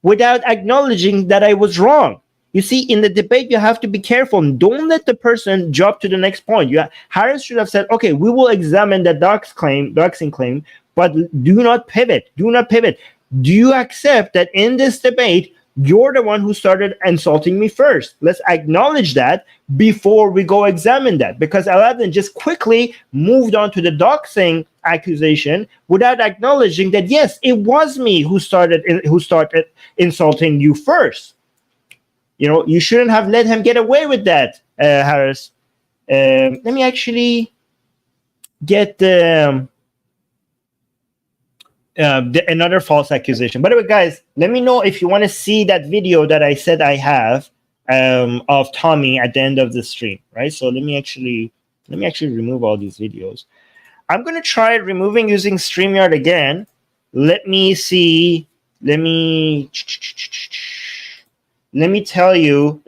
without acknowledging that I was wrong. You see, in the debate, you have to be careful. Don't let the person jump to the next point. Harris should have said, okay, we will examine the doxing claim, but do not pivot. Do not pivot. Do you accept that in this debate, you're the one who started insulting me first? Let's acknowledge that before we go examine that. Because Aladdin just quickly moved on to the doxing accusation without acknowledging that, yes, it was me who started insulting you first. You know, you shouldn't have let him get away with that, Harris. Let me actually get another false accusation. By the way, guys, let me know if you want to see that video that I said I have of Tommy at the end of the stream, right? So let me actually remove all these videos. I'm going to try removing using StreamYard again. Let me see. Let me tell you.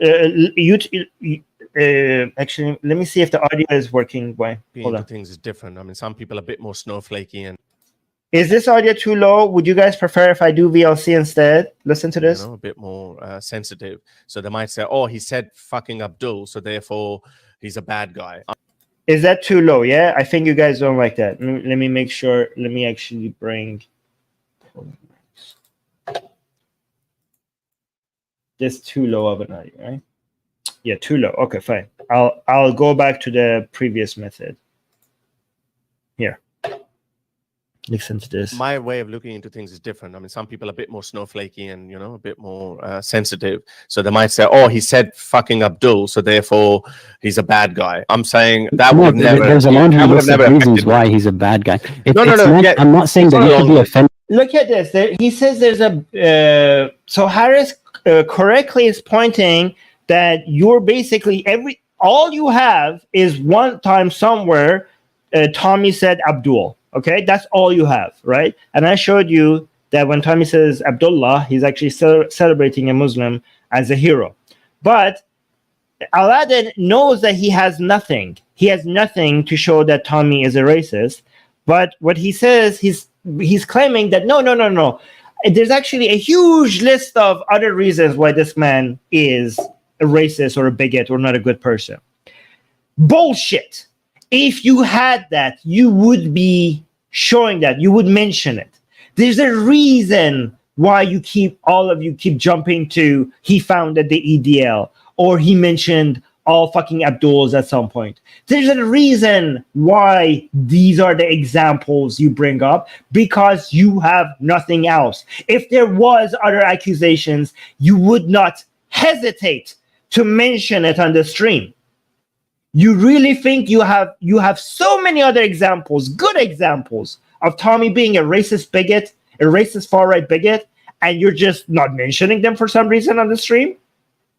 Actually, let me see if the audio is working. Why? Hold on. Things is different. I mean, some people are a bit more snowflakey. And is this audio too low? Would you guys prefer if I do VLC instead? Listen to this. A bit more sensitive. So they might say, "Oh, he said fucking Abdul, so therefore he's a bad guy." Is that too low? Yeah, I think you guys don't like that. Let me make sure. Let me actually bring. This too low of an audio, right? Yeah, too low. Okay, fine. I'll go back to the previous method. Here. Listen to this. My way of looking into things is different. I mean, some people are a bit more snowflakey and, you know, a bit more sensitive. So they might say, oh, he said fucking Abdul, so therefore he's a bad guy. I'm saying that would never... There's a laundry list of reasons why he's a bad guy. I'm not saying that you should be offended. Look at this. He says there's a... so Harris correctly is pointing that you're basically... all you have is one time somewhere Tommy said Abdul. Okay, that's all you have, right? And I showed you that when Tommy says Abdullah, he's actually celebrating a Muslim as a hero. But Aladdin knows that he has nothing. He has nothing to show that Tommy is a racist. But what he says, he's claiming that no. There's actually a huge list of other reasons why this man is a racist or a bigot or not a good person. Bullshit. If you had that, you would be showing that. You would mention it. There's a reason why all of you keep jumping to he founded the EDL or he mentioned all fucking Abduls at some point. There's a reason why these are the examples you bring up, because you have nothing else. If there was other accusations, you would not hesitate to mention it on the stream. You really think you have so many other examples, good examples of Tommy being a racist bigot, a racist far-right bigot, and you're just not mentioning them for some reason on the stream?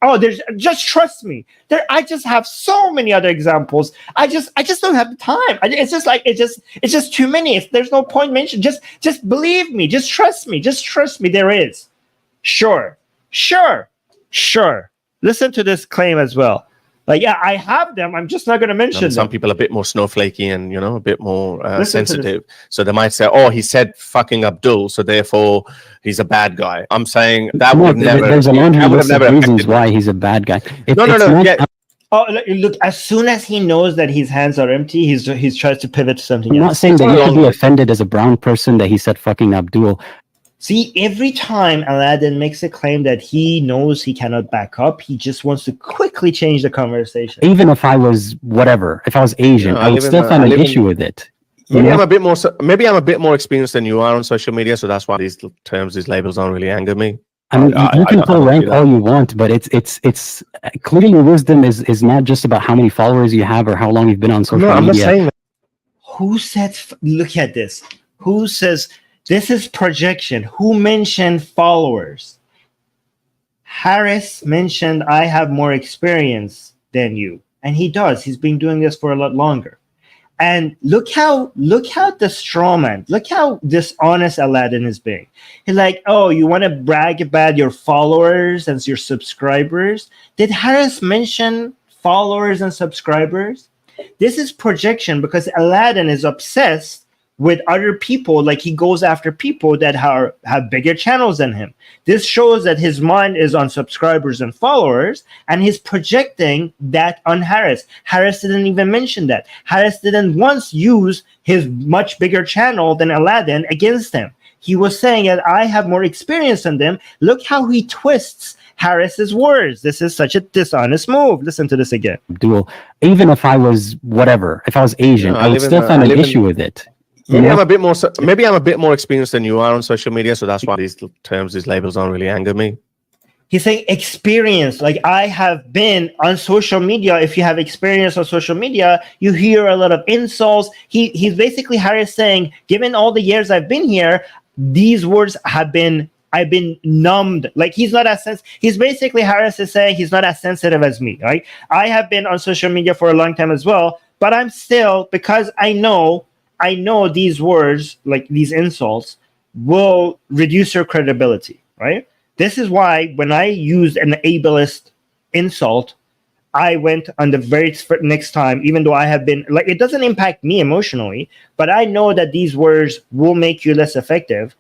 Oh, just trust me. I just have so many other examples. I just don't have the time. It's just too many. There's no point mentioning. Just believe me. Just trust me. Just trust me. There is. Sure. Listen to this claim as well. Like, yeah, I have them. I'm just not going to mention them. Some people are a bit more snowflakey and, you know, a bit more sensitive. So they might say, oh, he said fucking Abdul, so therefore he's a bad guy. I'm saying that would never... There's a laundry list of reasons why he's a bad guy. Oh, look, as soon as he knows that his hands are empty, he's tries to pivot to something else. I'm not saying that you should be offended as a brown person that he said fucking Abdul. See, every time Aladdin makes a claim that he knows he cannot back up, he just wants to quickly change the conversation. Even if I was whatever, if I was Asian, I would still find an issue with it. Maybe I'm a bit more experienced than you are on social media, so that's why these terms, these labels don't really anger me. I mean, you can pull rank all you want, but it's clearly your wisdom is not just about how many followers you have or how long you've been on social media. I'm not saying that. Who said? Look at this. Who says? This is projection. Who mentioned followers? Harris mentioned, I have more experience than you. And he does. He's been doing this for a lot longer. And look how the straw man, look how dishonest Aladdin is being. He's like, oh, you want to brag about your followers and your subscribers? Did Harris mention followers and subscribers? This is projection because Aladdin is obsessed with other people. Like, he goes after people that have bigger channels than him. This shows that his mind is on subscribers and followers, and he's projecting that on Harris. Harris didn't even mention that. Harris didn't once use his much bigger channel than Aladdin against him. He was saying that I have more experience than them. Look how he twists Harris's words. This is such a dishonest move. Listen to this again. Dual. Even if I was whatever, if I was Asian, I would still find an issue with it. Maybe I'm a bit more experienced than you are on social media, so that's why these terms, these labels don't really anger me. He's saying experience. Like, I have been on social media. If you have experience on social media, you hear a lot of insults. He's basically, Harris saying, given all the years I've been here, these words I've been numbed. Like, he's not as he's basically, Harris is saying he's not as sensitive as me, right? I have been on social media for a long time as well, but I'm still, because I know these words, like these insults, will reduce your credibility, right? This is why when I used an ableist insult, I went on the very next time, even though I have been, like, it doesn't impact me emotionally, but I know that these words will make you less effective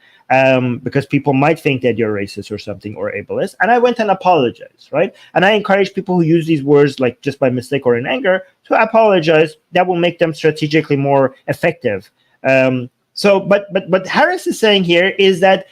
because people might think that you're racist or something or ableist. And I went and apologized, right? And I encourage people who use these words, like just by mistake or in anger, to apologize. That will make them strategically more effective. But Harris is saying here is that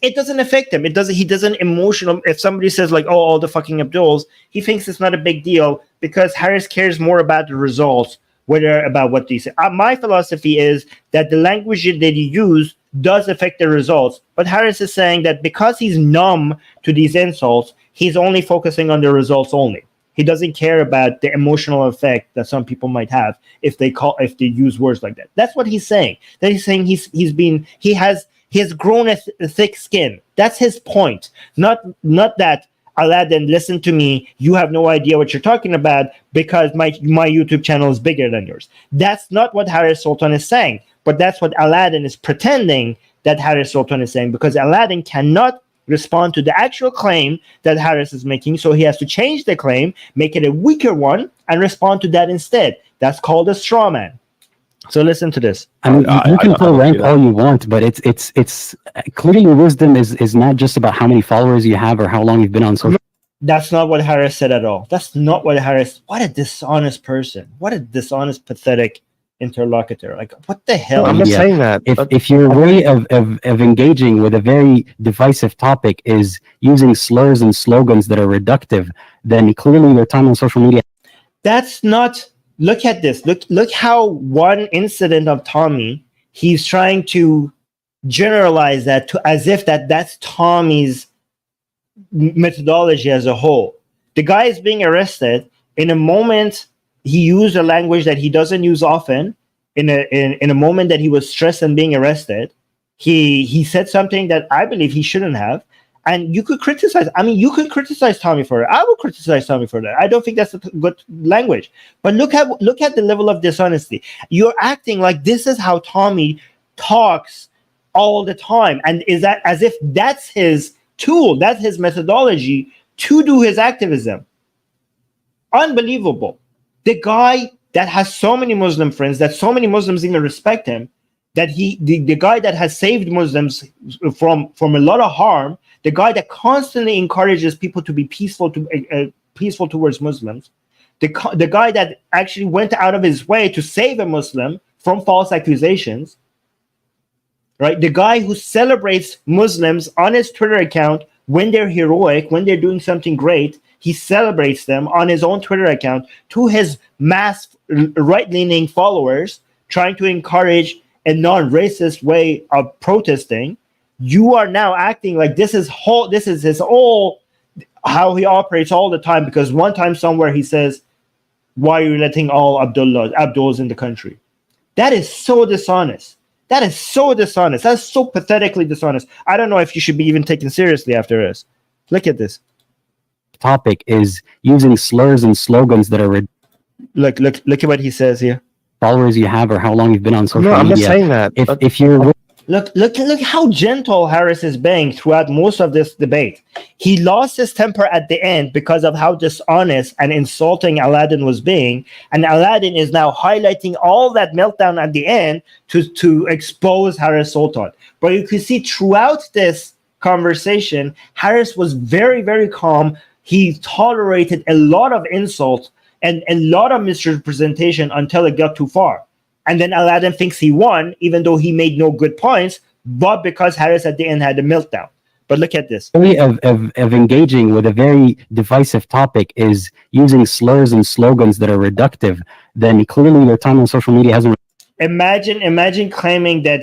it doesn't affect him. He doesn't emotional. If somebody says like, oh, all the fucking Abduls, he thinks it's not a big deal because Harris cares more about the results whether about what they say. My philosophy is that the language that you use does affect the results. But Harris is saying that because he's numb to these insults, he's only focusing on the results only. He doesn't care about the emotional effect that some people might have if they use words like that. That's what he's saying. That he's saying he has grown a thick skin. That's his point. Not that, Aladdin, listen to me, you have no idea what you're talking about because my YouTube channel is bigger than yours. That's not what Harris Sultan is saying, but that's what Aladdin is pretending that Harris Sultan is saying, because Aladdin cannot respond to the actual claim that Harris is making, so he has to change the claim, make it a weaker one, and respond to that instead. That's called a straw man. So listen to this. I mean, you can pull rank all you want, but it's clearly your wisdom is not just about how many followers you have or how long you've been on social. That's not what Harris said at all. That's not what Harris. What a dishonest person. What a dishonest, pathetic interlocutor. Like, what the hell? I'm not saying that. If your way of engaging with a very divisive topic is using slurs and slogans that are reductive, then clearly your time on social media. That's not. Look at this. Look how one incident of Tommy, he's trying to generalize that to as if that's Tommy's methodology as a whole. The guy is being arrested. In a moment, he used a language that he doesn't use often. In a moment that he was stressed and being arrested, he said something that I believe he shouldn't have. And you could criticize. I mean, you could criticize Tommy for it. I would criticize Tommy for that. I don't think that's a good language. But look at the level of dishonesty. You're acting like this is how Tommy talks all the time, and is that as if that's his tool, that's his methodology to do his activism. Unbelievable. The guy that has so many Muslim friends, that so many Muslims even respect him, that the guy that has saved Muslims from a lot of harm, the guy that constantly encourages people to be peaceful towards Muslims, the guy that actually went out of his way to save a Muslim from false accusations, right? The guy who celebrates Muslims on his Twitter account when they're heroic, when they're doing something great, he celebrates them on his own Twitter account to his mass right-leaning followers, trying to encourage a non-racist way of protesting. You are now acting like this is his whole how he operates all the time, because one time somewhere he says, "Why are you letting all Abdullahs in the country?" That is so dishonest. That is so dishonest. That's so pathetically dishonest. I don't know if you should be even taken seriously after this. Look at this. Topic is using slurs and slogans that are look at what he says here. Followers you have or how long you've been on social media. I'm not saying that. If you're Look how gentle Harris is being throughout most of this debate. He lost his temper at the end because of how dishonest and insulting Aladdin was being, and Aladdin is now highlighting all that meltdown at the end to expose Harris Sultan. But you can see throughout this conversation, Harris was very, very calm. He tolerated a lot of insult and a lot of misrepresentation until it got too far. And then Aladdin thinks he won, even though he made no good points, but because Harris at the end had a meltdown. But look at this. The way of engaging with a very divisive topic is using slurs and slogans that are reductive, then clearly your time on social media hasn't. Imagine claiming that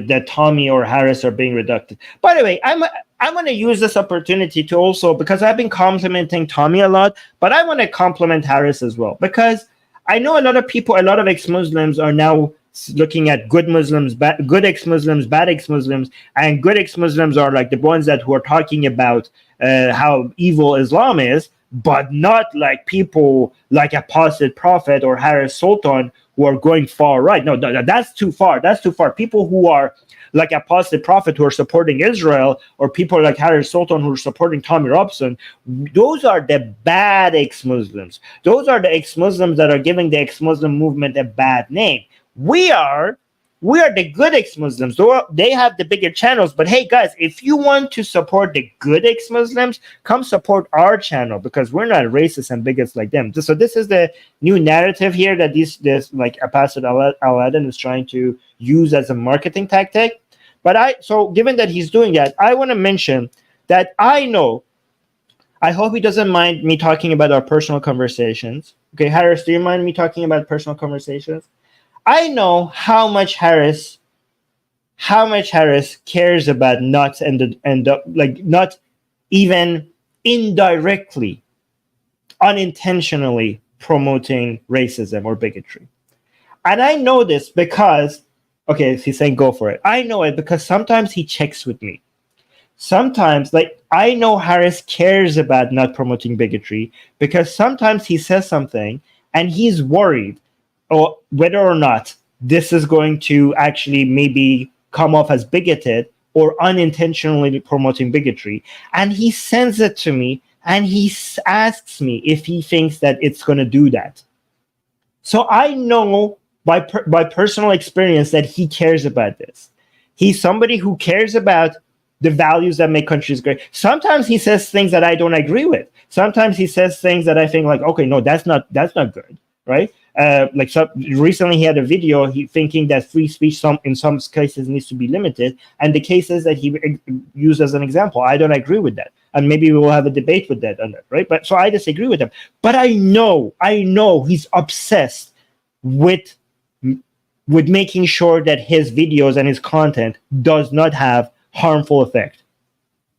that Tommy or Harris are being reductive. By the way, I'm going to use this opportunity to also, because I've been complimenting Tommy a lot, but I want to compliment Harris as well, because I know a lot of people, a lot of ex-Muslims are now looking at good Muslims, good ex-Muslims, bad ex-Muslims, and good ex-Muslims are like the ones who are talking about how evil Islam is, but not like people like Apostate Prophet or Harris Sultan who are going far right. No, that's too far. That's too far. People who are like Apostate Prophet who are supporting Israel, or people like Harris Sultan who are supporting Tommy Robson, those are the bad ex-Muslims. Those are the ex-Muslims that are giving the ex-Muslim movement a bad name. We are the good ex-Muslims. They have the bigger channels. But hey, guys, if you want to support the good ex-Muslims, come support our channel, because we're not racist and bigots like them. So this is the new narrative here that this like Apostate Aladdin is trying to use as a marketing tactic. But so given that he's doing that, I want to mention that I know I hope he doesn't mind me talking about our personal conversations. Okay, Harris, do you mind me talking about personal conversations? I know how much Harris cares about not not even indirectly, unintentionally promoting racism or bigotry. And I know this because, okay, he's saying go for it. I know it because sometimes he checks with me. Sometimes, like, I know Harris cares about not promoting bigotry because sometimes he says something and he's worried or whether or not this is going to actually maybe come off as bigoted or unintentionally promoting bigotry. And he sends it to me and he asks me if he thinks that it's going to do that. So I know by personal experience that he cares about this. He's somebody who cares about the values that make countries great. Sometimes he says things that I don't agree with. Sometimes he says things that I think like, okay, no, that's not good, right? Recently he had a video thinking that free speech in some cases needs to be limited, and the cases that he used as an example, I don't agree with that, and maybe we will have a debate with that on that, right? But so I disagree with him. But I know he's obsessed with making sure that his videos and his content does not have harmful effect.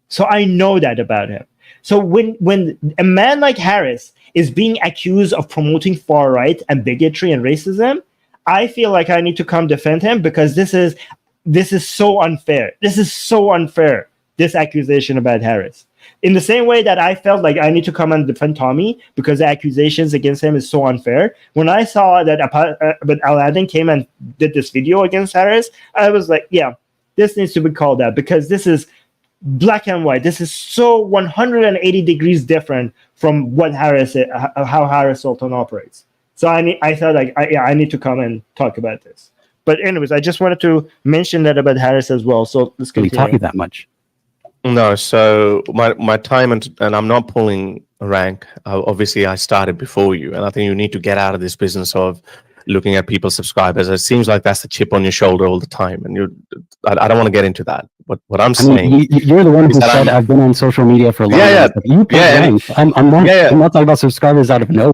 So I know that about him. So when a man like Harris is being accused of promoting far right and bigotry and racism, I feel like I need to come defend him because this is so unfair. This is so unfair, this accusation about Harris. In the same way that I felt like I need to come and defend Tommy because the accusations against him is so unfair. When I saw that Aladdin came and did this video against Harris, I was like, yeah, this needs to be called out because this is black and white. This is so 180 degrees different from what how Harris Sultan operates. So I thought like I need to come and talk about this. But anyways, I just wanted to mention that about Harris as well. So let's continue. Did he talk you that much? No, so my time and I'm not pulling rank. Obviously, I started before you, and I think you need to get out of this business of looking at people's subscribers. It seems like that's the chip on your shoulder all the time, and I don't want to get into that. What I'm saying, you're the one who said I've been on social media for a long time. You put rank. I'm not talking about subscribers out of nowhere.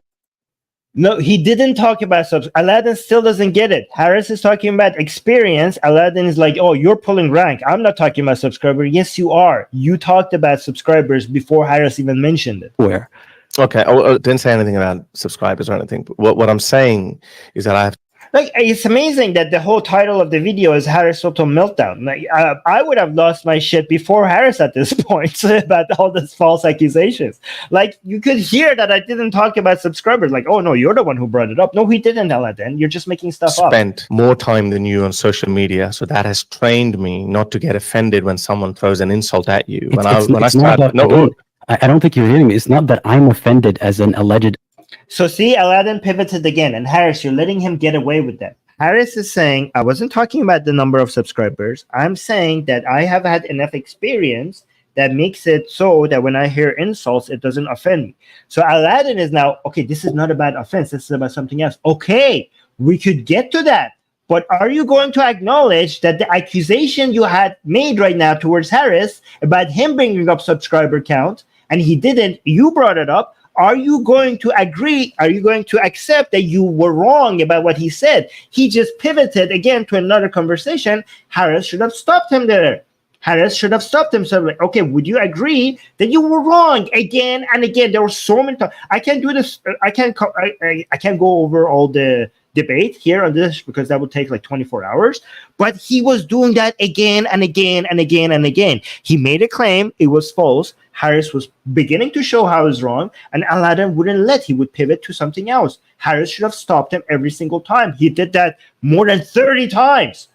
No, he didn't talk about Aladdin still doesn't get it. Harris is talking about experience. Aladdin is like, oh, you're pulling rank. I'm not talking about subscriber. Yes, you are. You talked about subscribers before Harris even mentioned it. Where? Okay, I didn't say anything about subscribers or anything. But what I'm saying is that I have... Like, it's amazing that the whole title of the video is Harris Sultan Meltdown. Like, I would have lost my shit before Harris at this point about all these false accusations. Like, you could hear that I didn't talk about subscribers. Like, oh, no, you're the one who brought it up. No, he didn't, Aladdin. You're just making stuff up. Spent more time than you on social media, so that has trained me not to get offended when someone throws an insult at you. I don't think you're hearing me. It's not that I'm offended as an alleged... So see, Aladdin pivoted again, and Harris, you're letting him get away with that. Harris is saying, I wasn't talking about the number of subscribers. I'm saying that I have had enough experience that makes it so that when I hear insults, it doesn't offend me. So Aladdin is now, okay, this is not about offense. This is about something else. Okay, we could get to that. But are you going to acknowledge that the accusation you had made right now towards Harris about him bringing up subscriber count, and he didn't, you brought it up, are you going to agree? Are you going to accept that you were wrong about what he said? He just pivoted again to another conversation. Harris should have stopped him there. Harris should have stopped him. So like, okay, would you agree that you were wrong again and again? There were so many times. I can't do this. I can't go over all the debate here on this because that would take like 24 hours. But he was doing that again and again and again and again. He made a claim. It was false. Harris was beginning to show how it was wrong, and Aladdin wouldn't let. He would pivot to something else. Harris should have stopped him every single time. He did that more than 30 times.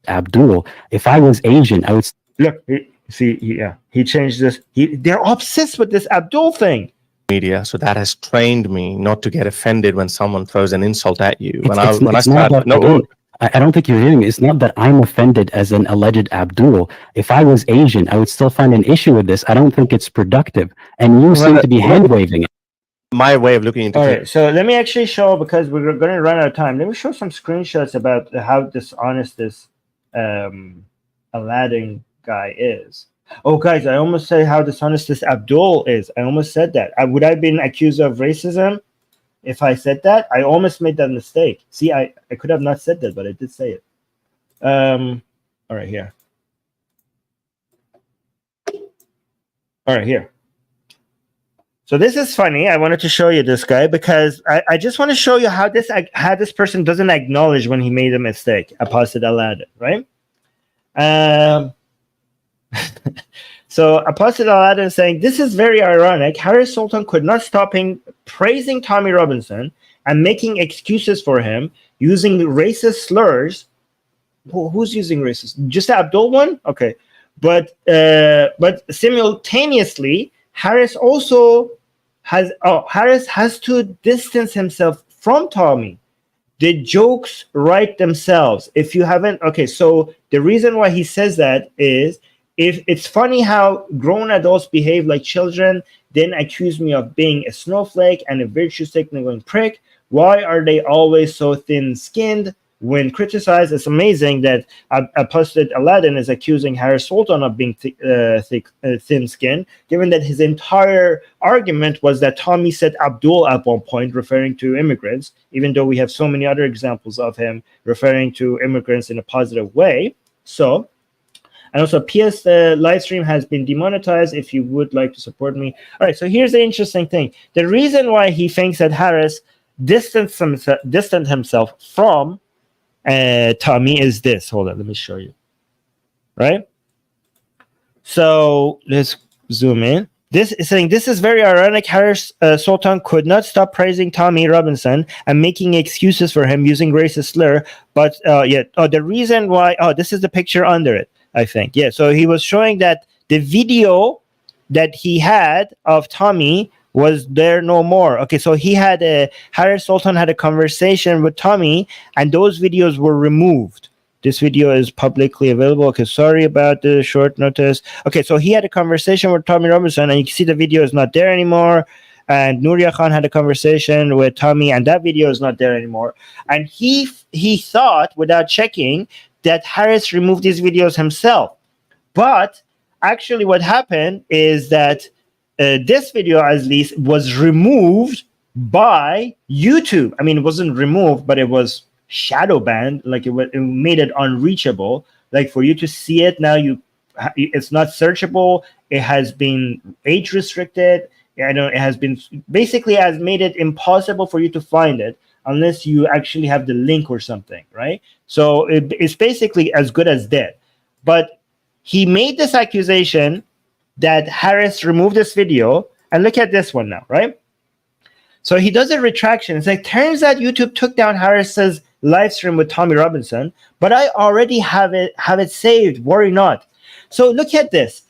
Abdul, if I was Asian, I would... Look, he changed this. They're obsessed with this Abdul thing. Media, so that has trained me not to get offended when someone throws an insult at you. I don't think you're hearing me. It's not that I'm offended as an alleged Abdul. If I was Asian, I would still find an issue with this. I don't think it's productive. And you seem to be hand-waving it. My way of looking into it. All right, so let me actually show, because we're going to run out of time. Let me show some screenshots about how dishonest this Aladdin guy is. Oh, guys, I almost said how dishonest this Abdul is. I almost said that. Would I have been accused of racism if I said that? I almost made that mistake. See, I could have not said that, but I did say it. All right, here. All right, here. So this is funny. I wanted to show you this guy because I just want to show you how this person doesn't acknowledge when he made a mistake. Apostate Aladdin, right? So Apostate Aladdin is saying, this is very ironic. Harris Sultan could not stop him praising Tommy Robinson and making excuses for him using racist slurs. Who's using racist? Just the Abdul one? Okay. But simultaneously, Harris has to distance himself from Tommy. The jokes write themselves. If you haven't, okay, so the reason why he says that is, if it's funny how grown adults behave like children, then accuse me of being a snowflake and a virtue signaling prick. Why are they always so thin-skinned? When criticized, it's amazing that Apostate Aladdin is accusing Harris Sultan of being thin-skinned, given that his entire argument was that Tommy said Abdul at one point, referring to immigrants, even though we have so many other examples of him referring to immigrants in a positive way. So, and also, PS, the live stream has been demonetized if you would like to support me. All right, so here's the interesting thing. The reason why he thinks that Harris distanced himself from Tommy is this. Hold on, let me show you. Right? So let's zoom in. This is saying, this is very ironic. Harris Sultan could not stop praising Tommy Robinson and making excuses for him using racist slur. But the reason why, this is the picture under it, I think. Yeah, so he was showing that the video that he had of Tommy was there no more. Okay, so Harris Sultan had a conversation with Tommy, and those videos were removed. This video is publicly available. Okay, sorry about the short notice. Okay, so he had a conversation with Tommy Robinson, and you can see the video is not there anymore. And Nuria Khan had a conversation with Tommy, and that video is not there anymore. And he thought, without checking, that Harris removed these videos himself. But actually what happened is that this video, at least, was removed by YouTube. I mean, it wasn't removed, but it was shadow banned. Like it made it unreachable. Like for you to see it now, it's not searchable. It has been age restricted. It has been basically has made it impossible for you to find it unless you actually have the link or something, right? So it's basically as good as dead. But he made this accusation that Harris removed this video, and look at this one now, right? So he does a retraction. It's like, turns out YouTube took down Harris's live stream with Tommy Robinson, but I already have it saved. Worry not. So look at this.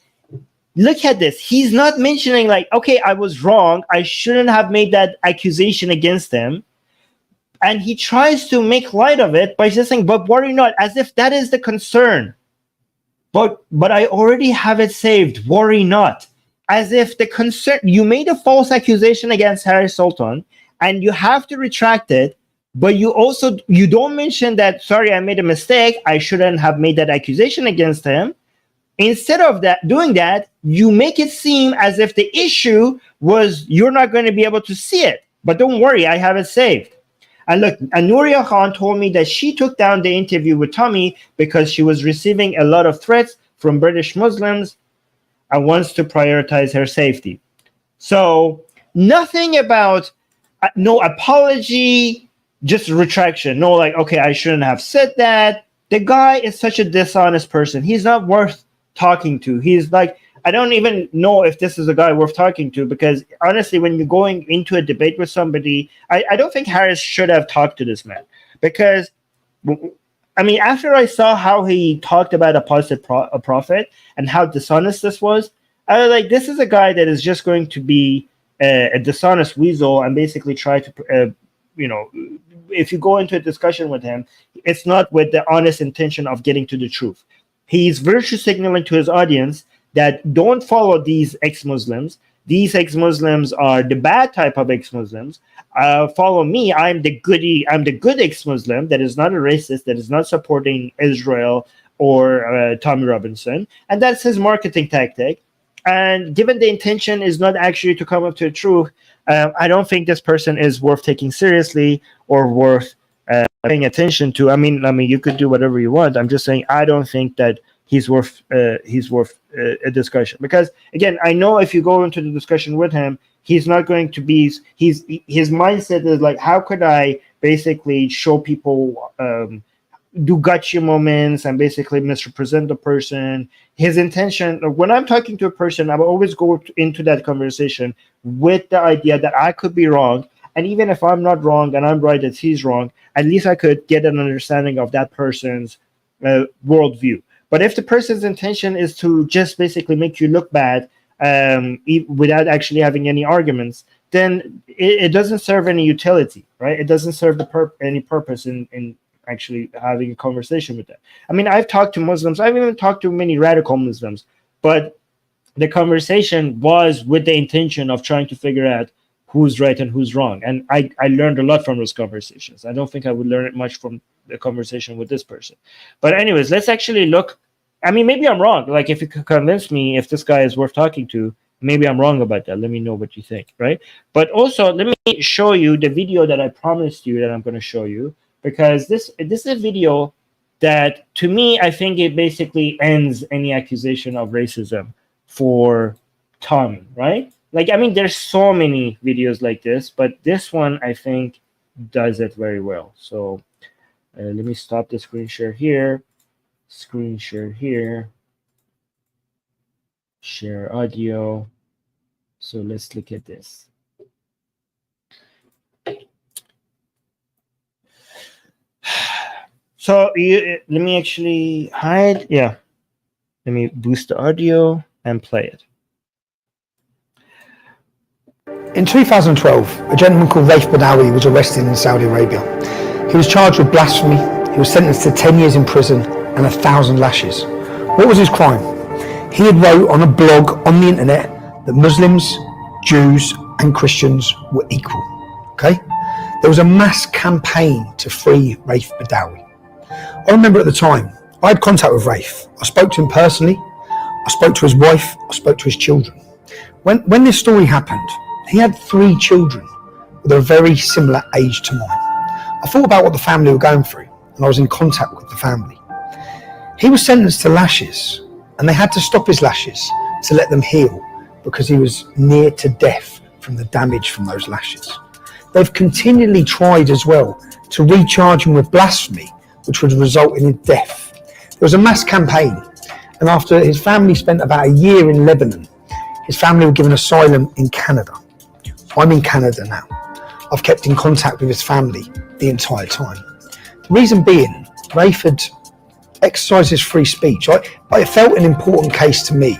Look at this. He's not mentioning like, okay, I was wrong. I shouldn't have made that accusation against him. And he tries to make light of it by just saying, but worry not, as if that is the concern. But I already have it saved. Worry not. As if the concern, you made a false accusation against Harris Sultan, and you have to retract it. But you don't mention that, sorry, I made a mistake. I shouldn't have made that accusation against him. Instead of doing that, you make it seem as if the issue was you're not going to be able to see it. But don't worry, I have it saved. And look, Nuria Khan told me that she took down the interview with Tommy because she was receiving a lot of threats from British Muslims and wants to prioritize her safety. So nothing about, no apology, just retraction. No, like, okay, I shouldn't have said that. The guy is such a dishonest person. He's not worth talking to. He's like, I don't even know if this is a guy worth talking to, because honestly, when you're going into a debate with somebody, I don't think Harris should have talked to this man, because, I mean, after I saw how he talked about Apostate Prophet and how dishonest this was, I was like, this is a guy that is just going to be a dishonest weasel and basically try to, if you go into a discussion with him, it's not with the honest intention of getting to the truth. He's virtue signaling to his audience that don't follow these ex-Muslims. These ex-Muslims are the bad type of ex-Muslims. Follow me. I'm the good ex-Muslim that is not a racist, that is not supporting Israel or Tommy Robinson, and that's his marketing tactic. And given the intention is not actually to come up to the truth, I don't think this person is worth taking seriously or worth paying attention to. I mean, you could do whatever you want. I'm just saying I don't think that he's worth a discussion, because again, I know if you go into the discussion with him, he's not going to be. His mindset is like, how could I basically show people, do gotcha moments and basically misrepresent the person. His intention, when I'm talking to a person, I will always go into that conversation with the idea that I could be wrong. And even if I'm not wrong and I'm right that he's wrong, at least I could get an understanding of that person's worldview. But if the person's intention is to just basically make you look bad without actually having any arguments, then it doesn't serve any utility, right? It doesn't serve any purpose in actually having a conversation with them. I mean, I've talked to Muslims. I've even talked to many radical Muslims, but the conversation was with the intention of trying to figure out who's right and who's wrong. And I learned a lot from those conversations. I don't think I would learn it much from the conversation with this person. But anyways, let's actually look. I mean, maybe I'm wrong. Like, if you could convince me if this guy is worth talking to, maybe I'm wrong about that. Let me know what you think, right? But also, let me show you the video that I promised you that I'm going to show you, because this is a video that, to me, I think it basically ends any accusation of racism for Tommy, right? Like, I mean, there's so many videos like this, but this one, I think, does it very well. So let me stop the screen share here. Screen share here. Share audio. So let's look at this. So let me actually hide. Yeah. Let me boost the audio and play it. In 2012, a gentleman called Raif Badawi was arrested in Saudi Arabia. He was charged with blasphemy. He was sentenced to 10 years in prison and 1,000 lashes. What was his crime? He had wrote on a blog on the internet that Muslims, Jews and Christians were equal. Okay? There was a mass campaign to free Raif Badawi. I remember at the time, I had contact with Raif. I spoke to him personally. I spoke to his wife. I spoke to his children. When this story happened, he had 3 children with a very similar age to mine. I thought about what the family were going through, and I was in contact with the family. He was sentenced to lashes, and they had to stop his lashes to let them heal because he was near to death from the damage from those lashes. They've continually tried as well to recharge him with blasphemy, which would result in his death. There was a mass campaign, and after his family spent about a year in Lebanon, his family were given asylum in Canada. I'm in Canada now. I've kept in contact with his family the entire time. The reason being, Raif had exercised his free speech. I felt an important case to me,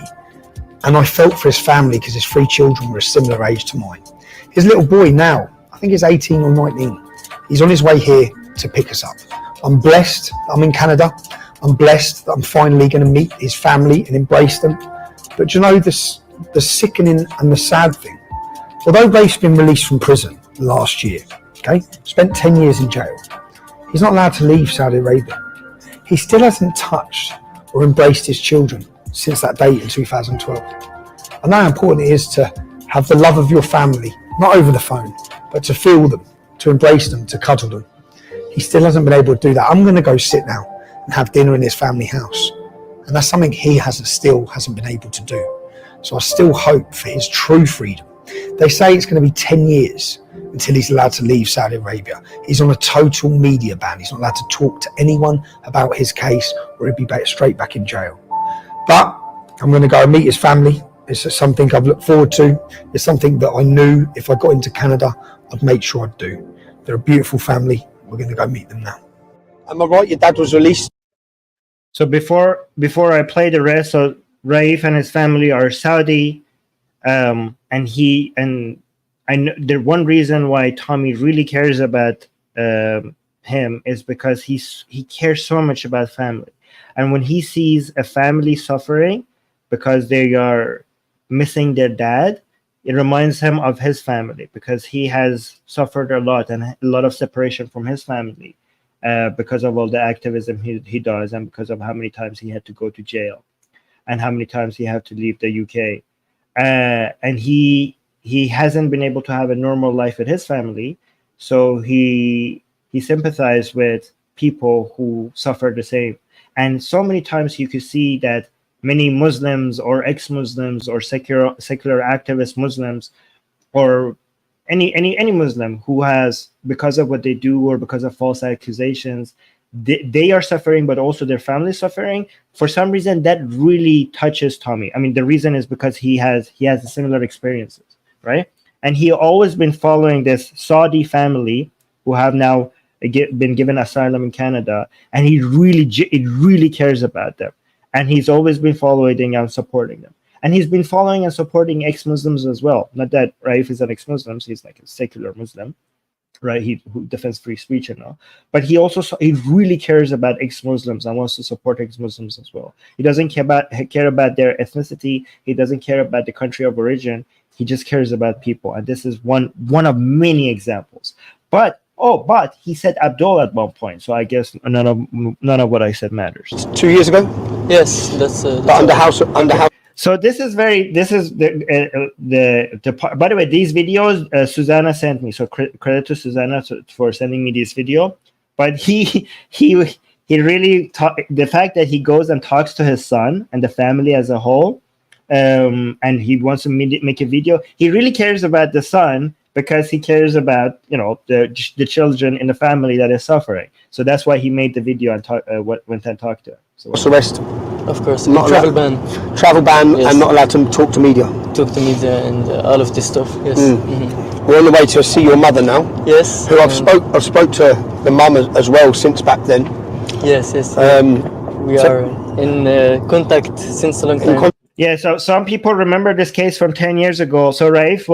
and I felt for his family because his 3 children were a similar age to mine. His little boy now, I think he's 18 or 19. He's on his way here to pick us up. I'm blessed that I'm in Canada. I'm blessed that I'm finally going to meet his family and embrace them. But you know, the sickening and the sad thing, although Raif's been released from prison last year, okay, spent 10 years in jail, he's not allowed to leave Saudi Arabia. He still hasn't touched or embraced his children since that date in 2012. I know how important it is to have the love of your family, not over the phone, but to feel them, to embrace them, to cuddle them. He still hasn't been able to do that. I'm going to go sit now and have dinner in his family house. And that's something he still hasn't been able to do. So I still hope for his true freedom. They say it's going to be 10 years until he's allowed to leave Saudi Arabia. He's on a total media ban. He's not allowed to talk to anyone about his case, or he'll be straight back in jail. But I'm going to go and meet his family. It's something I've looked forward to. It's something that I knew if I got into Canada, I'd make sure I'd do. They're a beautiful family. We're going to go meet them now. Am I right? Your dad was released? So before I play the rest, so Raif and his family are Saudi, and I know the one reason why Tommy really cares about him is because he cares so much about family, and when he sees a family suffering because they are missing their dad, it reminds him of his family, because he has suffered a lot and a lot of separation from his family. because of all the activism he does, and because of how many times he had to go to jail, and how many times he had to leave the UK, and he hasn't been able to have a normal life with his family, so he sympathized with people who suffer the same. And so many times you could see that many Muslims or ex-Muslims or secular activist Muslims, or any Muslim who has, because of what they do or because of false accusations, they are suffering, but also their family suffering. For some reason, that really touches Tommy. I mean, the reason is because he has similar experiences, right? And he always been following this Saudi family who have now been given asylum in Canada, and he really cares about them, and he's always been following and supporting them. And he's been following and supporting ex-Muslims as well. Not that Raif is an ex-Muslim, he's like a secular Muslim, right? Who defends free speech and all. But he really cares about ex-Muslims and wants to support ex-Muslims as well. He doesn't care about their ethnicity. He doesn't care about the country of origin. He just cares about people. And this is one of many examples. But he said Abdul at one point. So I guess none of what I said matters. 2 years ago? Yes, that's under house. So this is the by the way, these videos Susanna sent me. So credit to Susanna for sending me this video. But he really the fact that he goes and talks to his son and the family as a whole, and he wants to make a video. He really cares about the son because he cares about the children in the family that is suffering. So that's why he made the video and went and talked to him. So arrest. Of course, Not travel ban. Travel ban, Yes. and not allowed to talk to media. Talk to media and all of this stuff. Yes. We're on the way to see your mother now. Yes. Who I've spoke to the mum as well since back then. Yes. We are in contact since a long time. Yeah. So some people remember this case from 10 years ago. So Raif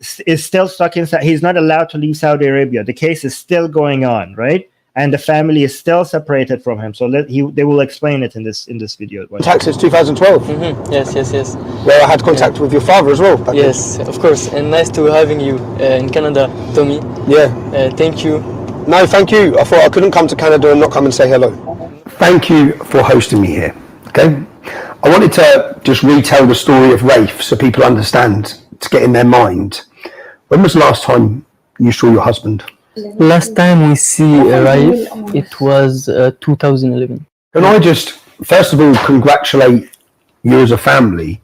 is still stuck inside. He's not allowed to leave Saudi Arabia. The case is still going on, right? And the family is still separated from him. So they will explain it in this video. Contact since 2012. Yes. Where I had contact with your father as well. Yes, of course. And nice to having you in Canada, Tommy. Yeah. Thank you. No, thank you. I thought I couldn't come to Canada and not come and say hello. Thank you for hosting me here. Okay. I wanted to just retell the story of Raif so people understand, to get in their mind. When was the last time you saw your husband? Last time we see Raif, it was 2011. Can I just, first of all, congratulate you as a family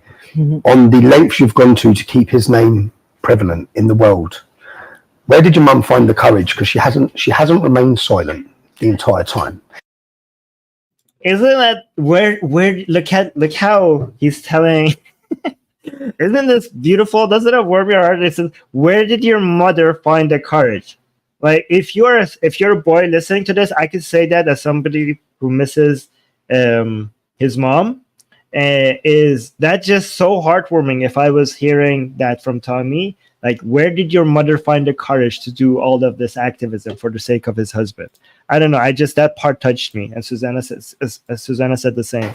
on the lengths you've gone to keep his name prevalent in the world. Where did your mum find the courage? Because she hasn't remained silent the entire time. Isn't that where look how he's telling? Isn't this beautiful? Doesn't it warm your heart? It says, where did your mother find the courage? Like, if you're a boy listening to this, I could say that as somebody who misses his mom. Is that just so heartwarming? If I was hearing that from Tommy, like, where did your mother find the courage to do all of this activism for the sake of his husband? I don't know. That part touched me, and Susanna said the same.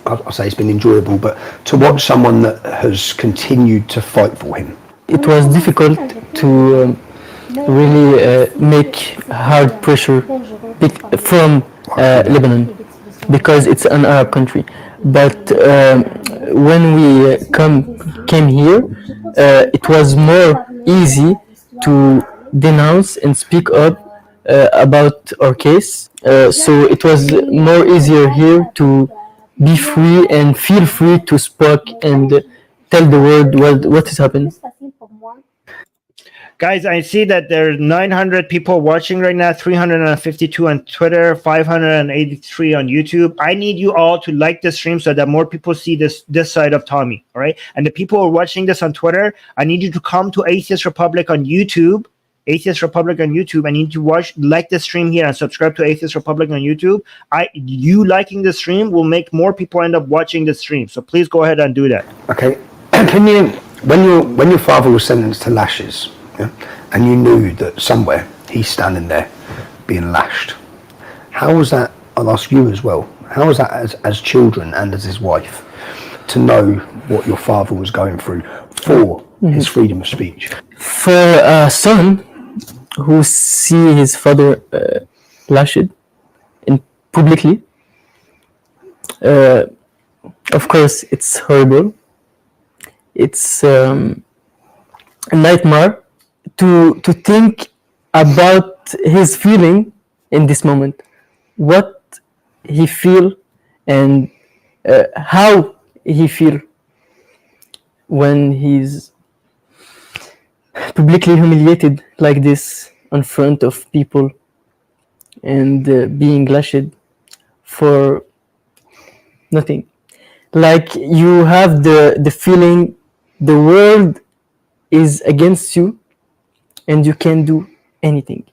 I'll say it's been enjoyable, but to watch someone that has continued to fight for him. It was difficult to really make hard pressure from Lebanon because it's an Arab country. But when we came here, it was more easy to denounce and speak up about our case. So it was more easier here to be free and feel free to speak and tell the world what has happened. Guys, I see that there are 900 people watching right now, 352 on Twitter, 583 on YouTube. I need you all to like the stream so that more people see this side of Tommy, all right? And the people who are watching this on Twitter, I need you to come to Atheist Republic on YouTube. Atheist Republic on YouTube. I need you to like the stream here and subscribe to Atheist Republic on YouTube. You liking the stream will make more people end up watching the stream. So please go ahead and do that. Okay. Can you, when your father was sentenced to lashes, yeah, and you knew that somewhere he's standing there being lashed, how was that? I'll ask you as well. How was that as children and as his wife to know what your father was going through for his freedom of speech? For a son, who see his father lashed in publicly. Of course, it's horrible. It's a nightmare to think about his feeling in this moment, what he feel and how he feel when he's publicly humiliated like this in front of people and being lashed for nothing. Like you have the feeling the world is against you and you can't do anything.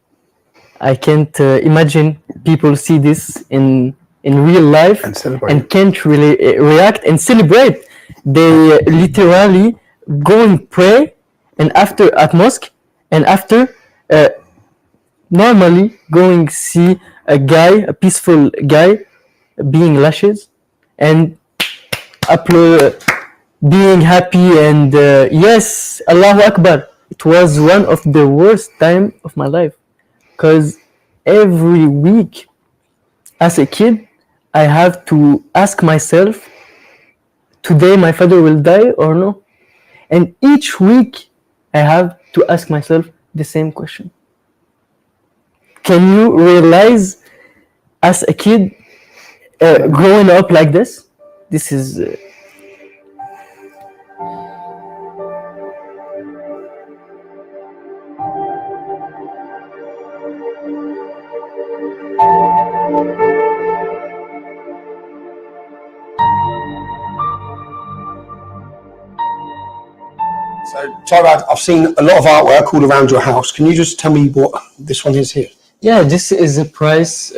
I can't imagine people see this in real life and can't really react and celebrate. They literally go and pray and after at mosque and after normally going see a peaceful guy being lashed and applaud, being happy and yes, Allahu Akbar. It was one of the worst time of my life because every week as a kid I have to ask myself, today my father will die or no? And each week I have to ask myself the same question. Can you realize as a kid growing up like this? This is So, Tyrad, I've seen a lot of artwork all around your house. Can you just tell me what this one is here? Yeah, this is a prize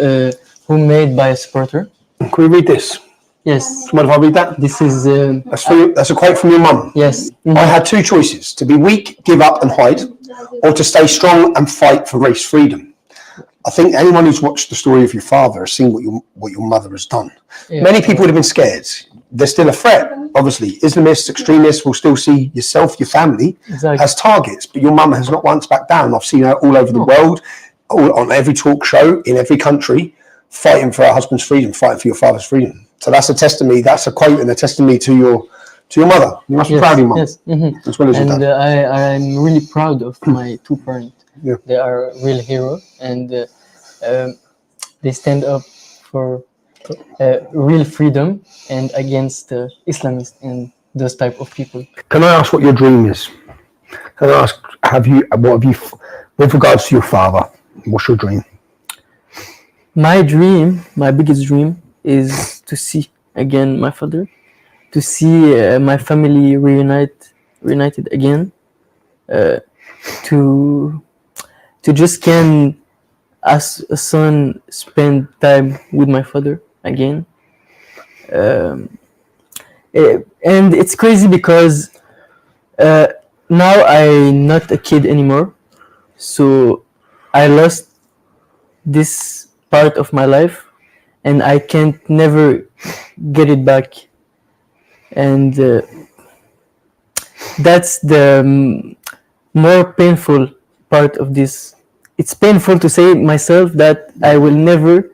homemade by a supporter. Can we read this? Yes. Mind if I read that? This is That's a quote from your mum. yes. I had two choices: to be weak, give up and hide, or to stay strong and fight for race freedom. I think anyone who's watched the story of your father has seen what your mother has done. Yeah. Many people would have been scared. There's still a threat. Obviously, Islamists, extremists will still see yourself, your family, Exactly. as targets. But your mum has not once backed down. I've seen her all over the world, on every talk show, in every country, fighting for her husband's freedom, fighting for your father's freedom. So that's a testimony. That's a quote and a testimony to your mother. You must be proud of your mum, Yes. as well as your And dad. I'm really proud of my two parents. Yeah. They are real heroes and they stand up for real freedom and against Islamists and those type of people. Can I ask what your dream is? Can I ask, with regards to your father, what's your dream? My dream, my biggest dream, is to see again my father, to see my family reunited again, to just can, as a son, spend time with my father again. And it's crazy because now I'm not a kid anymore, so I lost this part of my life and I can't never get it back, and that's the more painful part of this. It's painful to say myself that I will never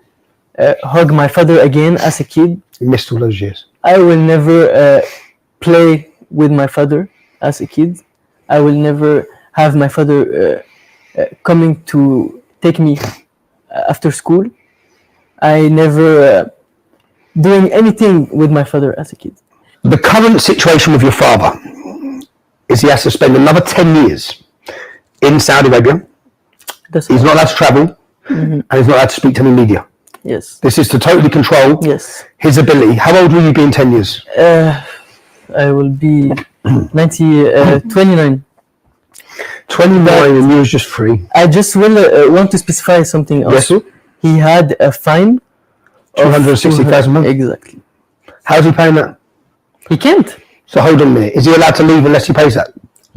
hug my father again as a kid. You missed all those years. I will never play with my father as a kid. I will never have my father coming to take me after school. I never doing anything with my father as a kid. The current situation with your father is he has to spend another 10 years in Saudi Arabia. He's not allowed to travel, and he's not allowed to speak to the media. Yes. This is to totally control Yes. his ability. How old will you be in 10 years? I will be 29. 29 and you was just free. I just will want to specify something also. Yes. He had a fine of 260,000 a month. Exactly. How's he paying that? He can't. So hold on a minute. Is he allowed to leave unless he pays that?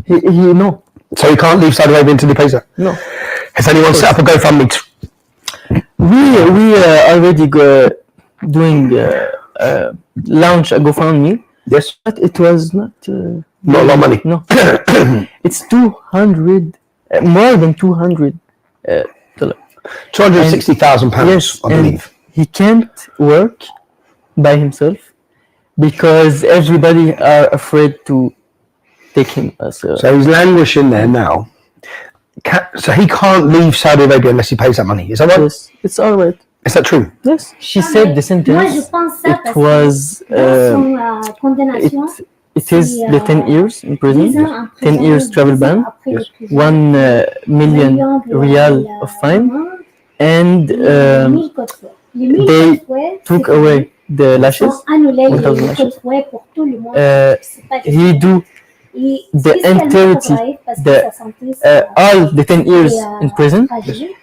He no. So he can't leave Saudi Arabia until he pays that? No. Has anyone set up a GoFundMe? We already doing launch a GoFundMe, Yes. but it was not Not a lot of money. No. It's 200, more than 200 £260,000, Yes, I believe. he can't work by himself because everybody are afraid to take him as a... So he's languishing there now. So he can't leave Saudi Arabia unless he pays that money. Is that right? Yes, it's all right. Is that true? Yes, she said the sentence. It was... It is the 10 years in prison, 10 years travel ban, Yes. 1 million riyal of fine, and they took away the lashes, 1,000 lashes. He do the entirety, all the 10 years in prison,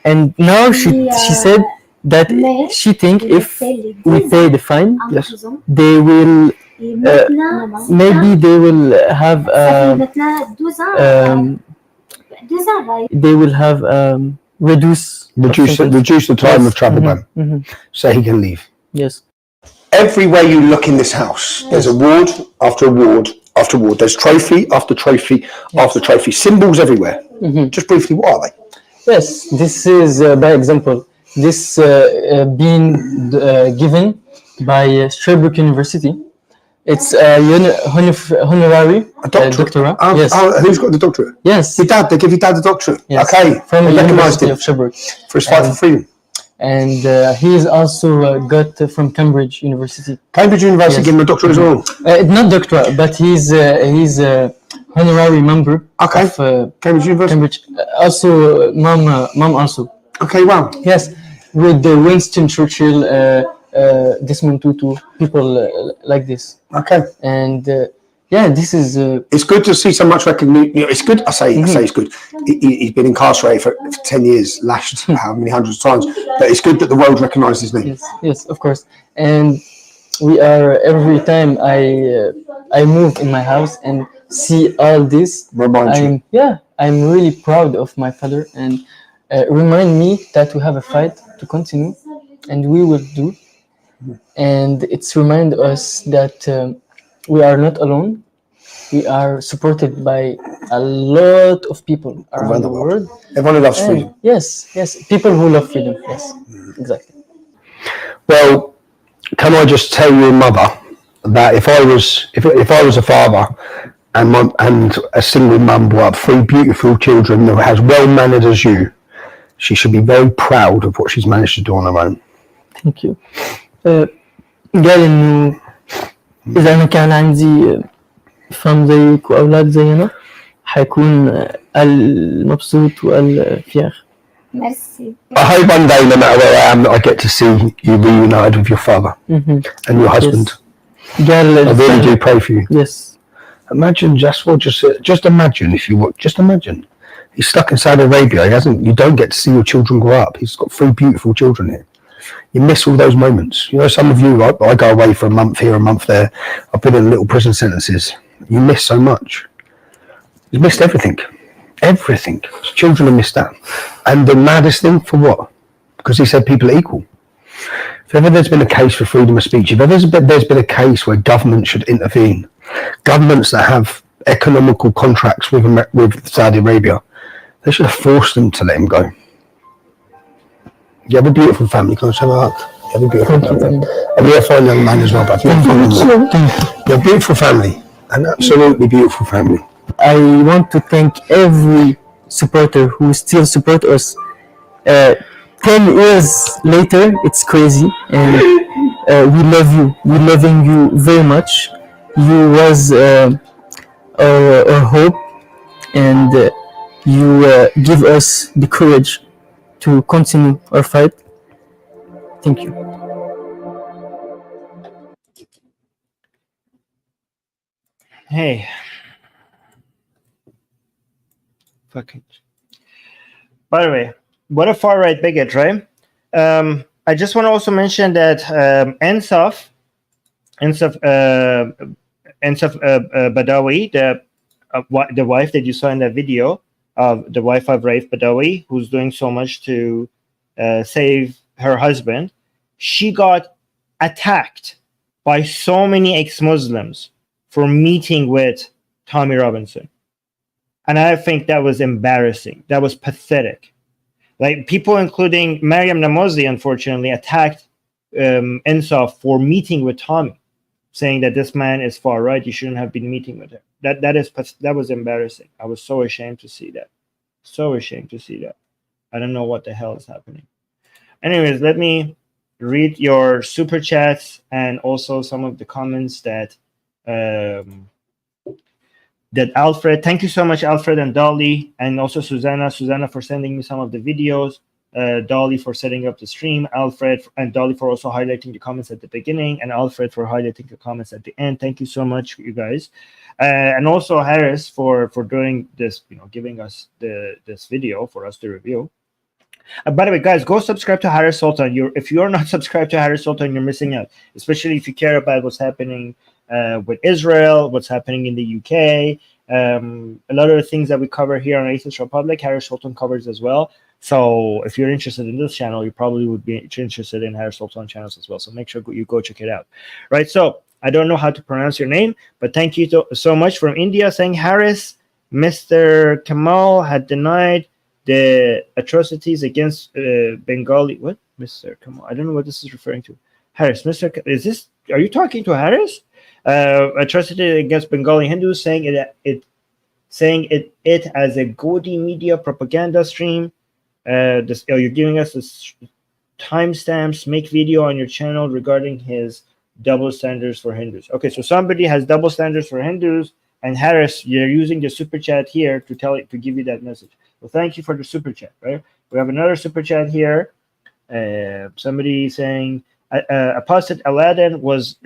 and now she said that she think if we pay the fine, Yes. they will maybe they will have reduce the time Yes. of travel ban, so he can leave. Yes. Everywhere you look in this house, there's award after award after award. There's trophy after trophy after trophy. Symbols everywhere. Just briefly, what are they? Yes, this is by example. This being given by Sherbrooke University. It's a honorary doctorate. Yes. Who's got the doctorate? Yes. Your dad. They give your dad the doctorate. Yes. Okay. From the Recognised University him of Sherbrooke. for his fight for freedom. And he is also got from Cambridge University. Cambridge University gave him a doctorate as well. Not doctorate, but he's a honorary member of Cambridge University. Cambridge. Also, mom also. Okay, wow. Yes, with the Winston Churchill, Desmond Tutu, people like this. Okay. And this is. It's good to see so much recognition. It's good. I say it's good. He's been incarcerated for 10 years, lashed how many hundreds of times. But it's good that the world recognises his name. Yes, of course. And we are every time I move in my house and see all this. I'm really proud of my father and remind me that we have a fight to continue, and we will do. And it's remind us that we are not alone. We are supported by a lot of people around the world. Everyone loves freedom. Yes, people who love freedom. Yes, exactly. Well, can I just tell your mother that if I was a father and a single mum brought up 3 beautiful children that are as well mannered as you, she should be very proud of what she's managed to do on her own. Thank you. قال إنه إذا أنا كان عندي فم زيك وأولاد زينا حيكون المبسوط والفيخ. Merci. I hope one day, no matter where I am, that I get to see you reunited with your father and your husband. Yes. I really do pray for you. Yes. Imagine just imagine if you would, just imagine. He's stuck in Saudi Arabia. You don't get to see your children grow up. He's got 3 beautiful children here. You miss all those moments. You know, some of you, I go away for a month here, a month there. I've been in little prison sentences. You miss so much. You missed everything. Everything. Children have missed out. And the maddest thing, for what? Because he said people are equal. If ever there's been a case for freedom of speech, if ever there's been a case where government should intervene, governments that have economical contracts with Saudi Arabia, they should have forced them to let him go. You have a beautiful family. Can I say that? You have a beautiful family. And you're a fine young man as well, but you have a beautiful family. An absolutely beautiful family. I want to thank every supporter who still support us. 10 years later, it's crazy, and we love you. We're loving you very much. You was our hope, and you give us the courage to continue our fight. Thank you. Hey. Fucking. By the way, what a far right bigot, right? I just want to also mention that Ensaf Badawi, the wife that you saw in that video, the wife of Raif Badawi, who's doing so much to save her husband, she got attacked by so many ex-Muslims for meeting with Tommy Robinson. And I think that was embarrassing. That was pathetic. Like people, including Mariam Namazi, unfortunately, attacked Ensaf for meeting with Tommy, saying that this man is far right. You shouldn't have been meeting with him. That was embarrassing. I was so ashamed to see that. So ashamed to see that. I don't know what the hell is happening. Anyways, let me read your super chats and also some of the comments that Alfred. Thank you so much, Alfred and Dolly, and also Susanna for sending me some of the videos. Dolly for setting up the stream, Alfred and Dolly for also highlighting the comments at the beginning, and Alfred for highlighting the comments at the end. Thank you so much, you guys. And also Harris for doing this, giving us this video for us to review. By the way, guys, go subscribe to Harris Sultan. If you're not subscribed to Harris Sultan, you're missing out, especially if you care about what's happening with Israel, what's happening in the UK. A lot of the things that we cover here on Atheist Republic, Harris Sultan covers as well. So if you're interested in this channel, you probably would be interested in Harris Sultan channels as well. So make sure you go check it out. Right. So I don't know how to pronounce your name, but thank you so much from India saying Harris, Mr. Kamal had denied the atrocities against Bengali. What? Mr. Kamal? I don't know what this is referring to. Harris, are you talking to Harris? Atrocity against Bengali Hindus, saying it as a Gaudy media propaganda stream. You're giving us this timestamps. Make video on your channel regarding his double standards for Hindus. Okay, so somebody has double standards for Hindus, and Harris, you're using the super chat here to give you that message. Well, thank you for the super chat. Right, we have another super chat here. Somebody saying Apostate Aladdin was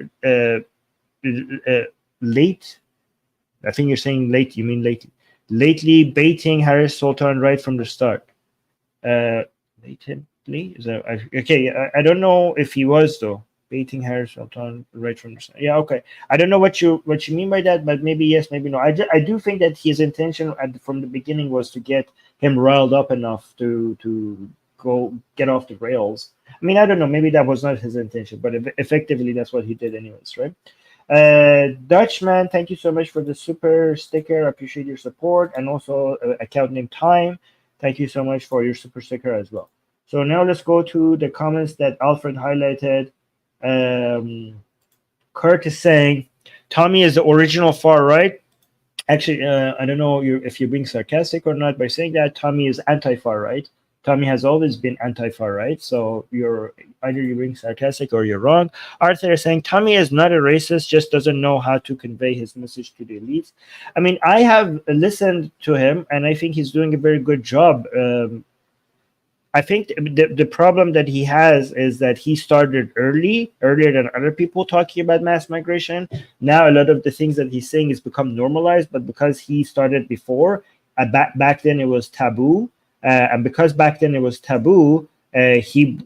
late. I think you're saying late. You mean lately? Lately baiting Harris Sultan right from the start. Latently is that okay? I don't know if he was though baiting Harris Sultan right from the start. Yeah, okay. I don't know what you mean by that, but maybe yes, maybe no. I do think that his intention from the beginning was to get him riled up enough to go get off the rails. I mean, I don't know. Maybe that was not his intention, but effectively that's what he did anyways, right? Dutchman, thank you so much for the super sticker. I appreciate your support, and also account name Time. Thank you so much for your super sticker as well. So now let's go to the comments that Alfred highlighted. Kurt is saying Tommy is the original far right. Actually, I don't know if you're being sarcastic or not by saying that. Tommy is anti-far right. Tommy has always been anti-far right. So you're being sarcastic or you're wrong. Arthur is saying Tommy is not a racist, just doesn't know how to convey his message to the elites. I mean, I have listened to him, and I think he's doing a very good job. I think the problem that he has is that he started earlier than other people talking about mass migration. Now a lot of the things that he's saying has become normalized, but because he started before, back then it was taboo, and because back then it was taboo, he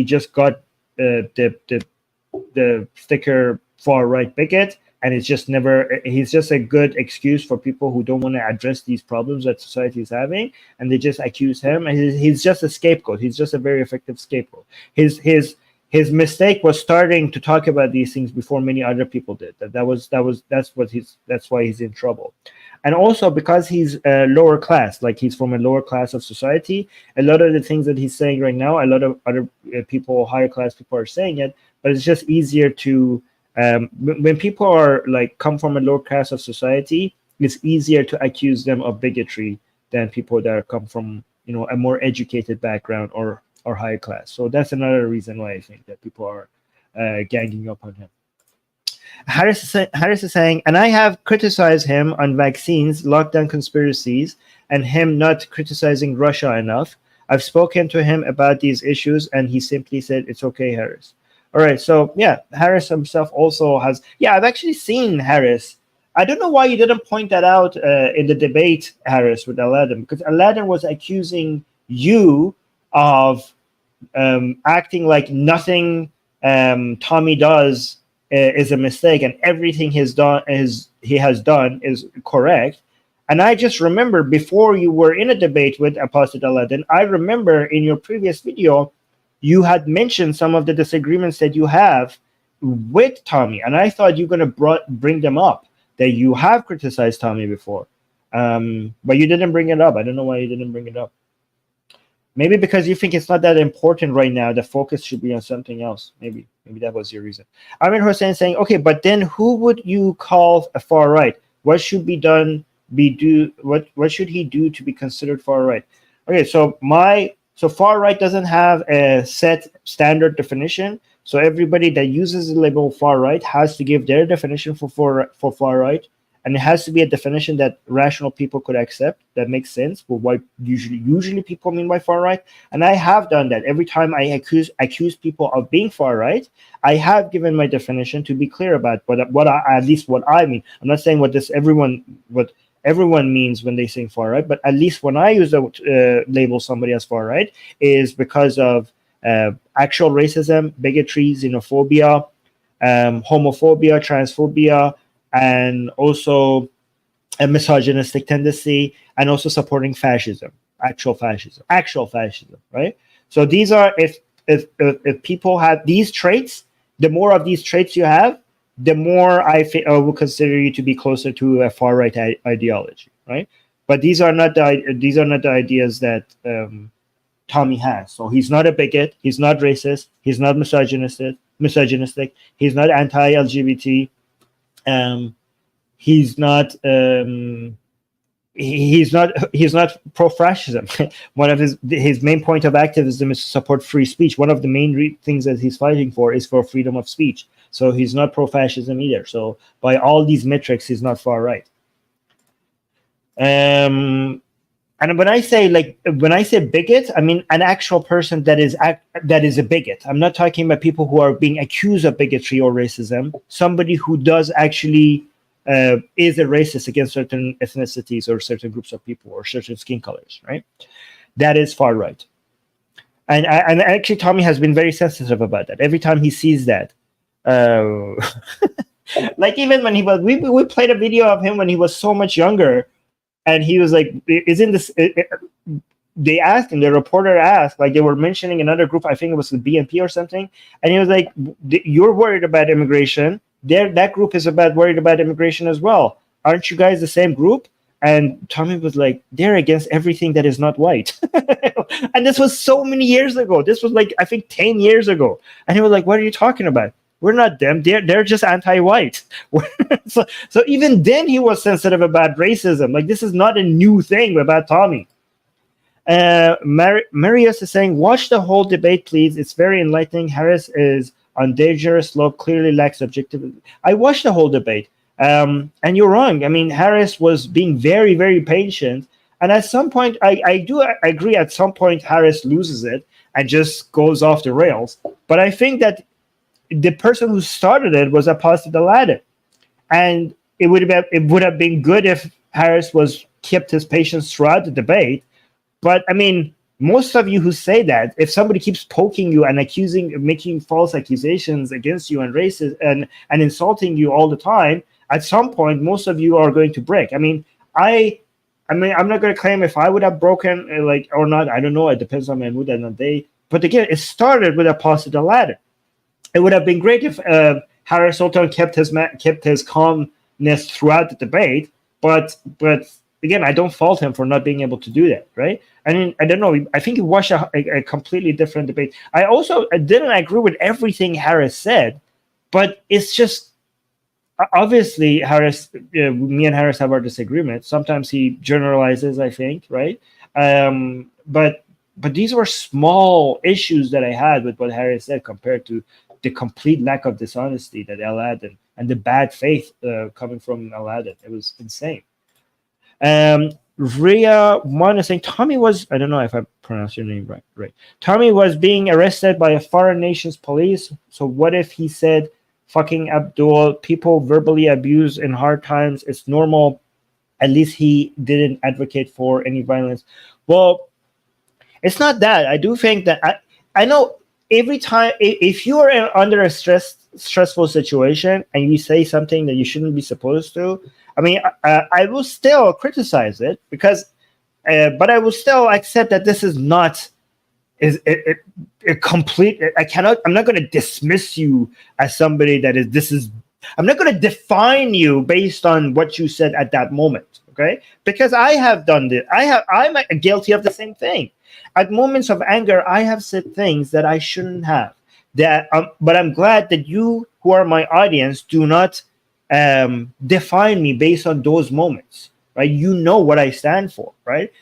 just got the sticker far right bigot, and he's just a good excuse for people who don't want to address these problems that society is having, and they just accuse him. And he's just a scapegoat. He's just a very effective scapegoat. His mistake was starting to talk about these things before many other people did. That's why he's in trouble. And also because he's lower class, like he's from a lower class of society, a lot of the things that he's saying right now, a lot of other people, higher class people are saying it, but it's just easier to when people are like come from a lower class of society, it's easier to accuse them of bigotry than people that come from a more educated background or higher class. So that's another reason why I think that people are ganging up on him. Harris is saying, and I have criticized him on vaccines, lockdown conspiracies, and him not criticizing Russia enough. I've spoken to him about these issues, and he simply said, it's okay, Harris. All right, so yeah, Harris himself also has. Yeah, I've actually seen Harris. I don't know why you didn't point that out in the debate, Harris, with Aladdin, because Aladdin was accusing you of acting like nothing Tommy does is a mistake, and everything he has done is correct. And I just remember before you were in a debate with Apostate Aladdin, I remember in your previous video, you had mentioned some of the disagreements that you have with Tommy, and I thought you were going to bring them up, that you have criticized Tommy before, but you didn't bring it up. I don't know why you didn't bring it up. Maybe because you think it's not that important right now, the focus should be on something else. Maybe that was your reason. Amir Hossein saying, okay, but then who would you call a far right? What should be done? What should he do to be considered far right? Okay, so far right doesn't have a set standard definition. So everybody that uses the label far right has to give their definition for far right, and it has to be a definition that rational people could accept, that makes sense for what usually people mean by far right. And I have done that. Every time I accuse people of being far right, I have given my definition to be clear about what I mean. I'm not saying what everyone means when they say far right, but at least when I use the label somebody as far right is because of actual racism, bigotry, xenophobia, homophobia, transphobia, and also a misogynistic tendency, and also supporting fascism, actual fascism, right? So these are, if people have these traits, the more of these traits you have, the more I will consider you to be closer to a far right ideology, right? But these are not the ideas that Tommy has. So he's not a bigot, he's not racist, he's not misogynistic, he's not anti-LGBT. He's not pro-fascism. One of his main point of activism is to support free speech. One of the main things that he's fighting for is for freedom of speech. So he's not pro-fascism either. So by all these metrics, he's not far right. And when I say bigot, I mean an actual person that is a bigot. I'm not talking about people who are being accused of bigotry or racism. Somebody who does actually is a racist against certain ethnicities or certain groups of people or certain skin colors, right? That is far right. And actually, Tommy has been very sensitive about that. Every time he sees that, like even when he was, we played a video of him when he was so much younger, and he was like, "Isn't this?" They asked him, the reporter asked, like they were mentioning another group, I think it was the BNP or something, and he was like, "You're worried about immigration. That group is worried about immigration as well. Aren't you guys the same group?" And Tommy was like, "They're against everything that is not white." And this was so many years ago. This was like, I think 10 years ago. And he was like, "What are you talking about? We're not them. They're just anti-white." so even then he was sensitive about racism. Like this is not a new thing about Tommy. Marius is saying, "Watch the whole debate, please. It's very enlightening. Harris is on dangerous slope, clearly lacks objectivity." I watched the whole debate, and you're wrong. I mean, Harris was being very, very patient, and at some point, I do agree. At some point, Harris loses it and just goes off the rails. But I think that the person who started it was Apostate Aladdin, and it would have been good if Harris kept his patience throughout the debate. But I mean, most of you who say that, if somebody keeps poking you and making false accusations against you and racist and insulting you all the time, at some point, most of you are going to break. I mean, I'm not going to claim if I would have broken or not. I don't know. It depends on my mood and the day. But again, it started with Apostate Aladdin. It would have been great if Harris Sultan kept his calmness throughout the debate. But again, I don't fault him for not being able to do that, right? I mean, I don't know. I think he watched a completely different debate. I also didn't agree with everything Harris said, but it's just obviously Harris. Me and Harris have our disagreements. Sometimes he generalizes, I think, right? But these were small issues that I had with what Harris said compared to the complete lack of dishonesty that Aladdin and the bad faith coming from Aladdin. It was insane. Rhea One is saying Tommy was, I don't know if I pronounced your name right. Tommy was being arrested by a foreign nation's police. So what if he said, "Fucking Abdul, people verbally abuse in hard times. It's normal." At least he didn't advocate for any violence. Well, it's not that. I do think that I know every time if you are under a stressful situation and you say something that you shouldn't be supposed to, I mean, I will still criticize it because, but I will still accept that this is not a complete. I'm not going to dismiss you as somebody that is. This is I'm not going to define you based on what you said at that moment, okay? Because I have done this. I'm guilty of the same thing. At moments of anger, I have said things that I shouldn't have. But I'm glad that you, who are my audience, do not define me based on those moments, right? You know what I stand for, right?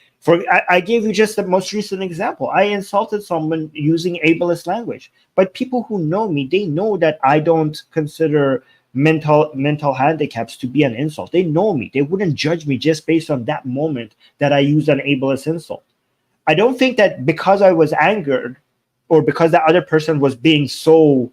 I gave you just the most recent example. I insulted someone using ableist language, but people who know me, they know that I don't consider mental handicaps to be an insult. They know me. They wouldn't judge me just based on that moment that I used an ableist insult. I don't think that because I was angered or because that other person was being so,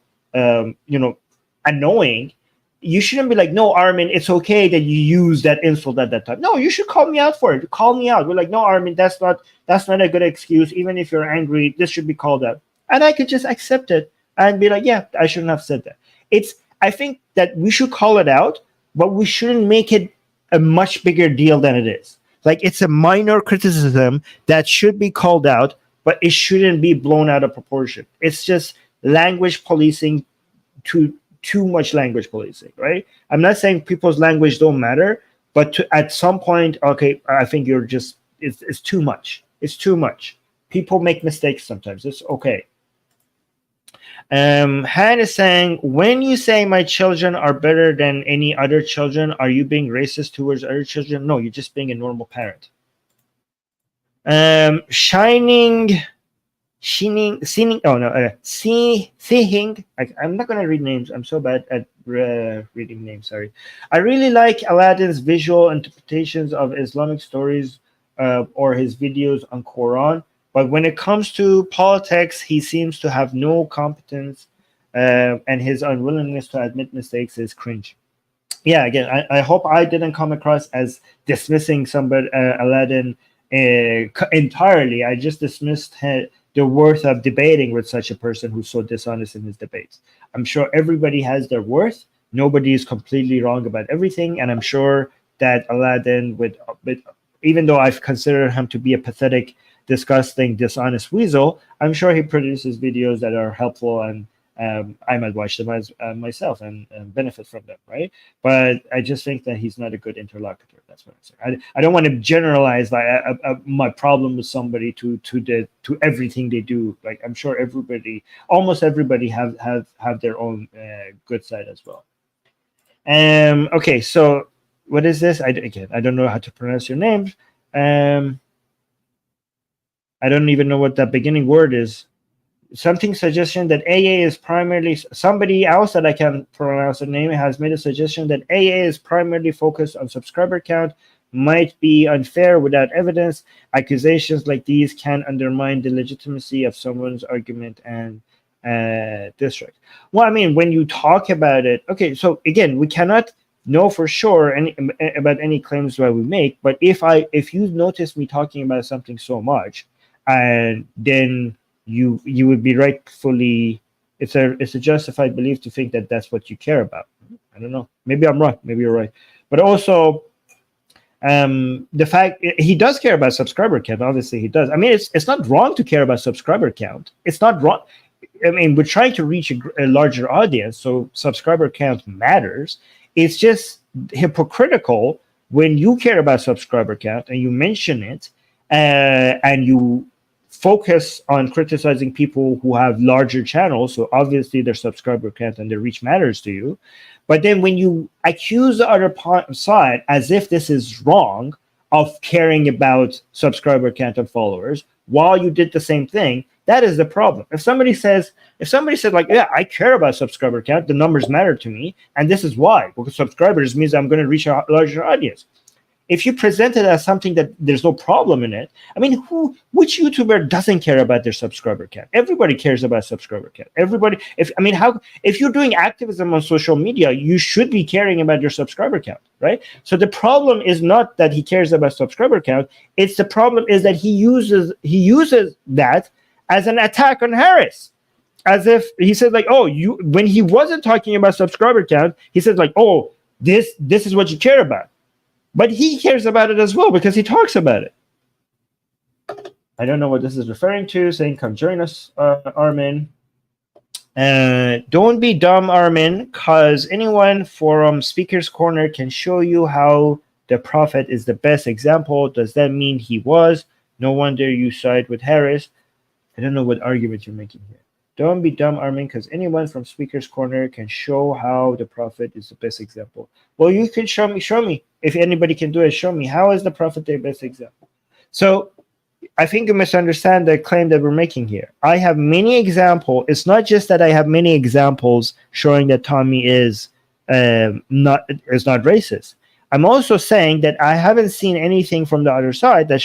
annoying, you shouldn't be like, no, Armin, it's okay that you use that insult at that time. No, you should call me out for it. Call me out. We're like, no, Armin, that's not a good excuse. Even if you're angry, this should be called out. And I could just accept it and be like, yeah, I shouldn't have said that. I think that we should call it out, but we shouldn't make it a much bigger deal than it is. Like, it's a minor criticism that should be called out, but it shouldn't be blown out of proportion. It's just language policing, too much language policing, right? I'm not saying people's language don't matter, but at some point, okay, I think it's too much. It's too much. People make mistakes sometimes. It's okay. Han is saying, when you say my children are better than any other children, are you being racist towards other children? No, you're just being a normal parent. Seeing. I'm not going to read names. I'm so bad at reading names. Sorry. I really like Aladdin's visual interpretations of Islamic stories or his videos on Quran. But when it comes to politics, he seems to have no competence, and his unwillingness to admit mistakes is cringe. Yeah, again, I hope I didn't come across as dismissing somebody, Aladdin, entirely. I just dismissed the worth of debating with such a person who's so dishonest in his debates. I'm sure everybody has their worth. Nobody is completely wrong about everything, and I'm sure that Aladdin, even though I've considered him to be a pathetic, disgusting, dishonest weasel, I'm sure he produces videos that are helpful, and I might watch them as myself and benefit from them, right? But I just think that he's not a good interlocutor. That's what I'm saying. I don't want to generalize my problem with somebody to everything they do. Like, I'm sure almost everybody have their own good side as well. Okay, so what is this? I don't know how to pronounce your name. I don't even know what that beginning word is. Something suggestion that AA is primarily, somebody else that I can pronounce the name has made a suggestion that AA is primarily focused on subscriber count, might be unfair without evidence. Accusations like these can undermine the legitimacy of someone's argument and district. Well, I mean, when you talk about it, okay, so again, we cannot know for sure about any claims that we make, but if you notice me talking about something so much, and then you would be rightfully, it's a justified belief to think that that's what you care about. I don't know. Maybe I'm wrong. Maybe you're right. But also, the fact he does care about subscriber count. Obviously, he does. I mean, it's not wrong to care about subscriber count. It's not wrong. I mean, we're trying to reach a larger audience, so subscriber count matters. It's just hypocritical when you care about subscriber count and you mention it, and you focus on criticizing people who have larger channels, so obviously their subscriber count and their reach matters to you. But then when you accuse the other side as if this is wrong of caring about subscriber count and followers while you did the same thing, that is the problem. If somebody said like, yeah, I care about subscriber count, the numbers matter to me, and this is why, because subscribers means I'm going to reach a larger audience. If you present it as something that there's no problem in it, I mean, which YouTuber doesn't care about their subscriber count? Everybody cares about subscriber count. Everybody, if you're doing activism on social media, you should be caring about your subscriber count, right? So the problem is not that he cares about subscriber count. It's the problem is that he uses that as an attack on Harris. As if he said like, oh, when he wasn't talking about subscriber count, he said like, oh, this is what you care about. But he cares about it as well because he talks about it. I don't know what this is referring to, saying, come join us, Armin. Don't be dumb, Armin, because anyone from Speaker's Corner can show you how the Prophet is the best example. Does that mean he was? No wonder you side with Harris. I don't know what argument you're making here. Don't be dumb, Armin, because anyone from Speaker's Corner can show how the Prophet is the best example. Well, you can show me. If anybody can do it, show me. How is the Prophet the best example? So I think you misunderstand the claim that we're making here. I have many examples. It's not just that I have many examples showing that Tommy is not racist. I'm also saying that I haven't seen anything from the other side that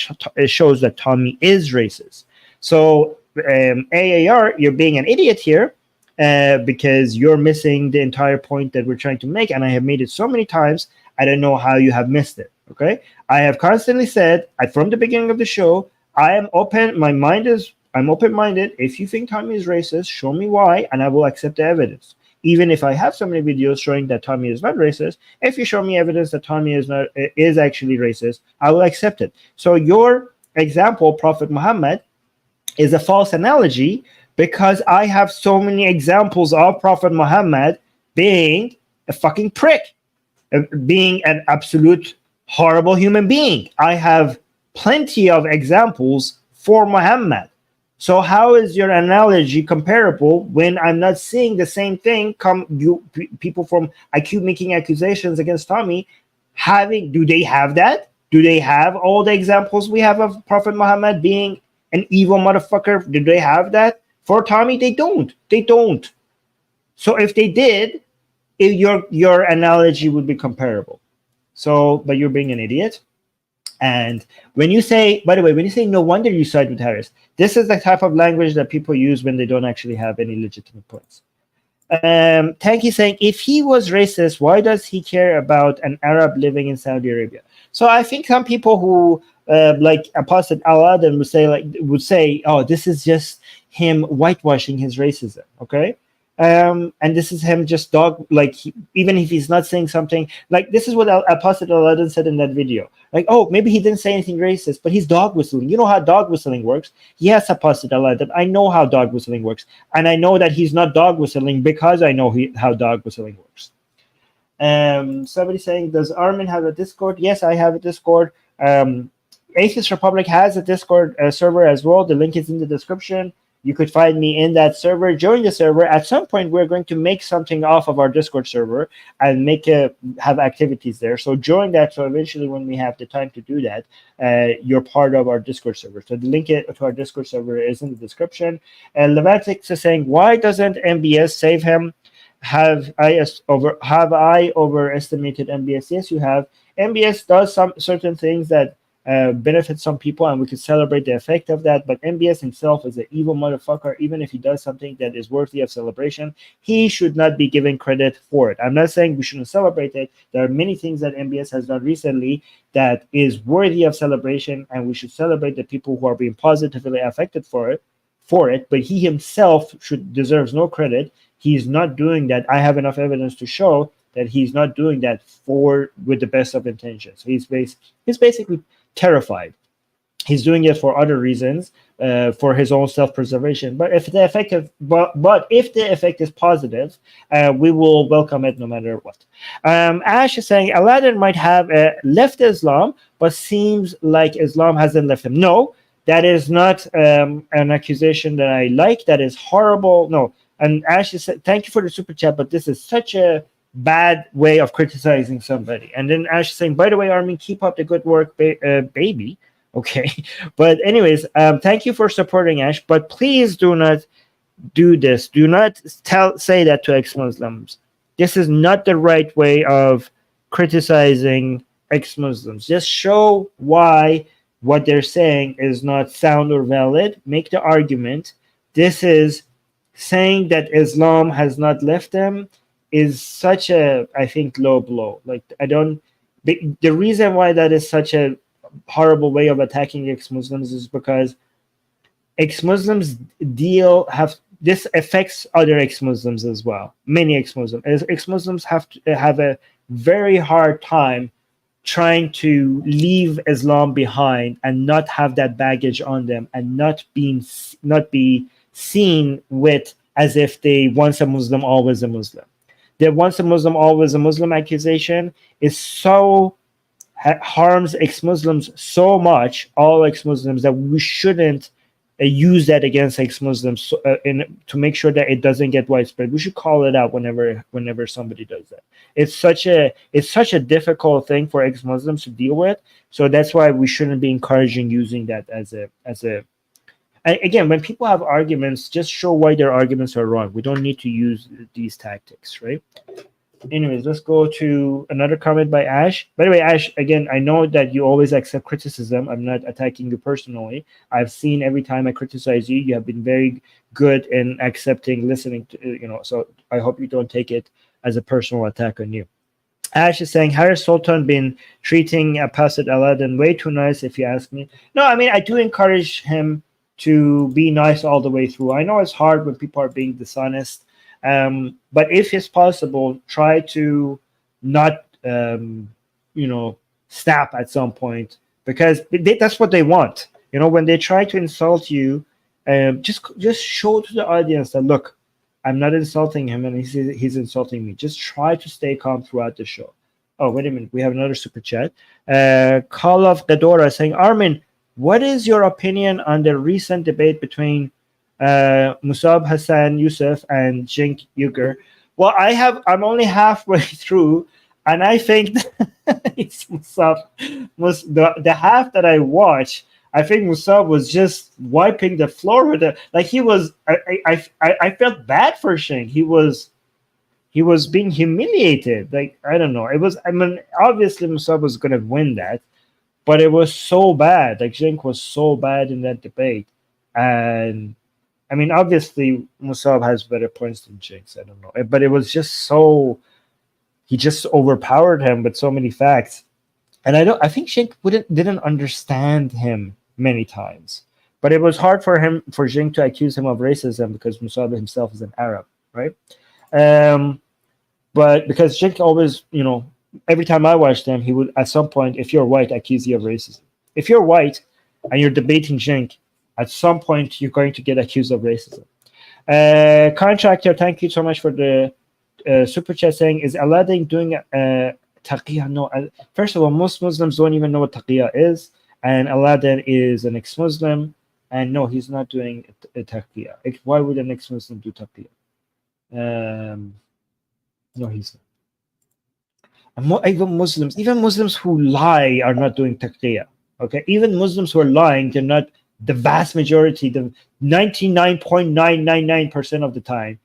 shows that Tommy is racist. So AAR, you're being an idiot here because you're missing the entire point that we're trying to make, and I have made it so many times. I don't know how you have missed it. Okay, I have constantly said from the beginning of the show, I am open. I'm open-minded. If you think Tommy is racist, show me why, and I will accept the evidence. Even if I have so many videos showing that Tommy is not racist, if you show me evidence that Tommy is actually racist, I will accept it. So your example, Prophet Muhammad, is a false analogy because I have so many examples of Prophet Muhammad being a fucking prick, being an absolute horrible human being. I have plenty of examples for Muhammad. So how is your analogy comparable when I'm not seeing the same thing people from making accusations against Tommy do they have that? Do they have all the examples we have of Prophet Muhammad being an evil motherfucker? Do they have that? For Tommy, they don't. So if they did, your analogy would be comparable. So, but you're being an idiot. And when you say, by the way, when you say no wonder you side with Harris, this is the type of language that people use when they don't actually have any legitimate points. Tanky saying, if he was racist, why does he care about an Arab living in Saudi Arabia? So I think some people who like Apostate Aladdin would say, oh, this is just him whitewashing his racism. Okay. And this is him just even if he's not saying something, like this is what Apostate Aladdin said in that video. Like, oh, maybe he didn't say anything racist, but he's dog whistling. You know how dog whistling works? Yes, Apostate Aladdin, I know how dog whistling works. And I know that he's not dog whistling because I know how dog whistling works. Somebody saying, does Armin have a Discord? Yes, I have a Discord. Atheist Republic has a Discord server as well. The link is in the description. You could find me in that server. Join the server. At some point, we're going to make something off of our Discord server and have activities there. So join that. So eventually, when we have the time to do that, you're part of our Discord server. So the link to our Discord server is in the description. And Levantix is saying, why doesn't MBS save him? Have I overestimated MBS? Yes, you have. MBS does some certain things that benefit some people, and we could celebrate the effect of that. But MBS himself is an evil motherfucker. Even if he does something that is worthy of celebration, he should not be given credit for it. I'm not saying we shouldn't celebrate it. There are many things that MBS has done recently that is worthy of celebration, and we should celebrate the people who are being positively affected for it. But he himself deserves no credit. He's not doing that. I have enough evidence to show that he's not doing that with the best of intentions. He's basically terrified. He's doing it for other reasons, for his own self-preservation. But if the effect is positive, we will welcome it no matter what. Ash is saying Aladdin might have left Islam, but seems like Islam hasn't left him. No, that is not an accusation that I like. That is horrible. No. And Ash is saying, thank you for the super chat, but this is such a bad way of criticizing somebody. And then Ash is saying, by the way, Armin, keep up the good work, baby. Okay. But anyways, thank you for supporting Ash, but please do not do this. Do not say that to ex-Muslims. This is not the right way of criticizing ex-Muslims. Just show why what they're saying is not sound or valid. Make the argument. This is saying that Islam has not left them is such a, I think, low blow. Like, the reason why that is such a horrible way of attacking ex-Muslims is because ex-Muslims this affects other ex-Muslims as well. Many ex-Muslims have a very hard time trying to leave Islam behind and not have that baggage on them and not be seen with as if they once a Muslim, always a Muslim. The once a Muslim, always a Muslim accusation is so harms ex-Muslims so much, all ex-Muslims, that we shouldn't use that against ex-Muslims to make sure that it doesn't get widespread. We should call it out whenever somebody does that. It's such a difficult thing for ex-Muslims to deal with. So that's why we shouldn't be encouraging using that as a. Again, when people have arguments, just show why their arguments are wrong. We don't need to use these tactics, right? Anyways, let's go to another comment by Ash. By the way, Ash, again, I know that you always accept criticism. I'm not attacking you personally. I've seen every time I criticize you, you have been very good in accepting, listening to, so I hope you don't take it as a personal attack on you. Ash is saying, Harris Sultan been treating Apostate Aladdin way too nice, if you ask me. No, I mean, I do encourage him to be nice all the way through. I know it's hard when people are being dishonest. But if it's possible, try to not, snap at some point, because that's what they want. When they try to insult you, just show to the audience that, look, I'm not insulting him and he's insulting me. Just try to stay calm throughout the show. Oh, wait a minute. We have another super chat. Call of Gadora saying, Armin, what is your opinion on the recent debate between Musab Hassan Yusuf and Cenk Uygur? Well, I'm only halfway through, and I think it's Musab. The half that I watched, I think Musab was just wiping the floor with it. Like he was. I felt bad for Cenk. He was being humiliated. Like, I don't know. Obviously Musab was going to win that, but it was so bad. Like, Cenk was so bad in that debate, and I mean, obviously, Musab has better points than Cenk. I don't know. But it was just so... He just overpowered him with so many facts. And I think Cenk didn't understand him many times. But it was hard for Cenk to accuse him of racism because Musab himself is an Arab, right? But because Cenk always, every time I watched him, he would, at some point, if you're white, accuse you of racism. If you're white and you're debating Cenk, at some point, you're going to get accused of racism. Contractor, thank you so much for the super chat saying, is Aladdin doing taqiyya? No. First of all, most Muslims don't even know what taqiyya is. And Aladdin is an ex-Muslim. And no, he's not doing taqiyya. Why would an ex-Muslim do taqiyya? No, he's not. Even Muslims who lie are not doing taqiyya. Okay? Even Muslims who are lying, they're not... The vast majority, the 99.999% of the time.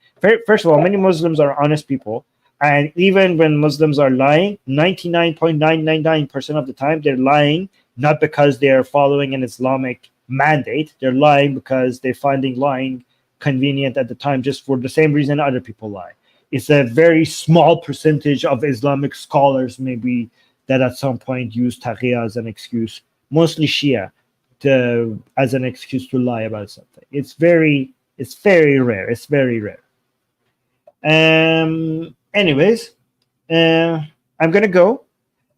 First of all, many Muslims are honest people. And even when Muslims are lying, 99.999% of the time, they're lying not because they're following an Islamic mandate. They're lying because they're finding lying convenient at the time, just for the same reason other people lie. It's a very small percentage of Islamic scholars maybe that at some point use taqiyya as an excuse, mostly Shia, as an excuse to lie about something. It's very rare. It's very rare. Anyways, I'm gonna go.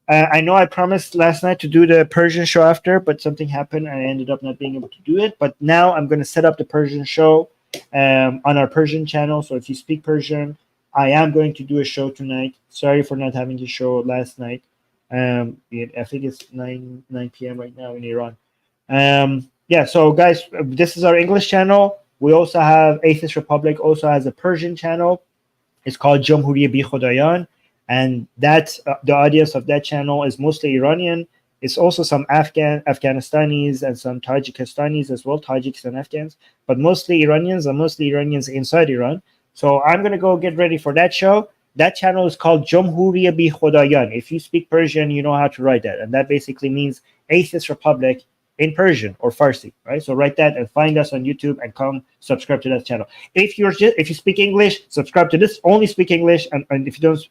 I know I promised last night to do the Persian show after, but something happened and I ended up not being able to do it. But now I'm gonna set up the Persian show on our Persian channel. So if you speak Persian, I am going to do a show tonight. Sorry for not having the show last night. I think it's 9 p.m. right now in Iran. So guys, this is our English channel. We also have Atheist Republic also has a Persian channel. It's called Jamhuriye Bi Khodayan, and that the audience of that channel is mostly Iranian. It's also some Afghanistanis and some Tajikistanis as well, Tajiks and Afghans, but mostly Iranians, and mostly Iranians inside Iran. So I'm gonna go get ready for that show. That channel is called Jamhuriye Bi Khodayan. If you speak Persian, you know how to write that, and that basically means Atheist Republic in Persian or Farsi, right? So write that and find us on YouTube and come subscribe to that channel. If you speak English, subscribe to this. Only speak English, and if you don't,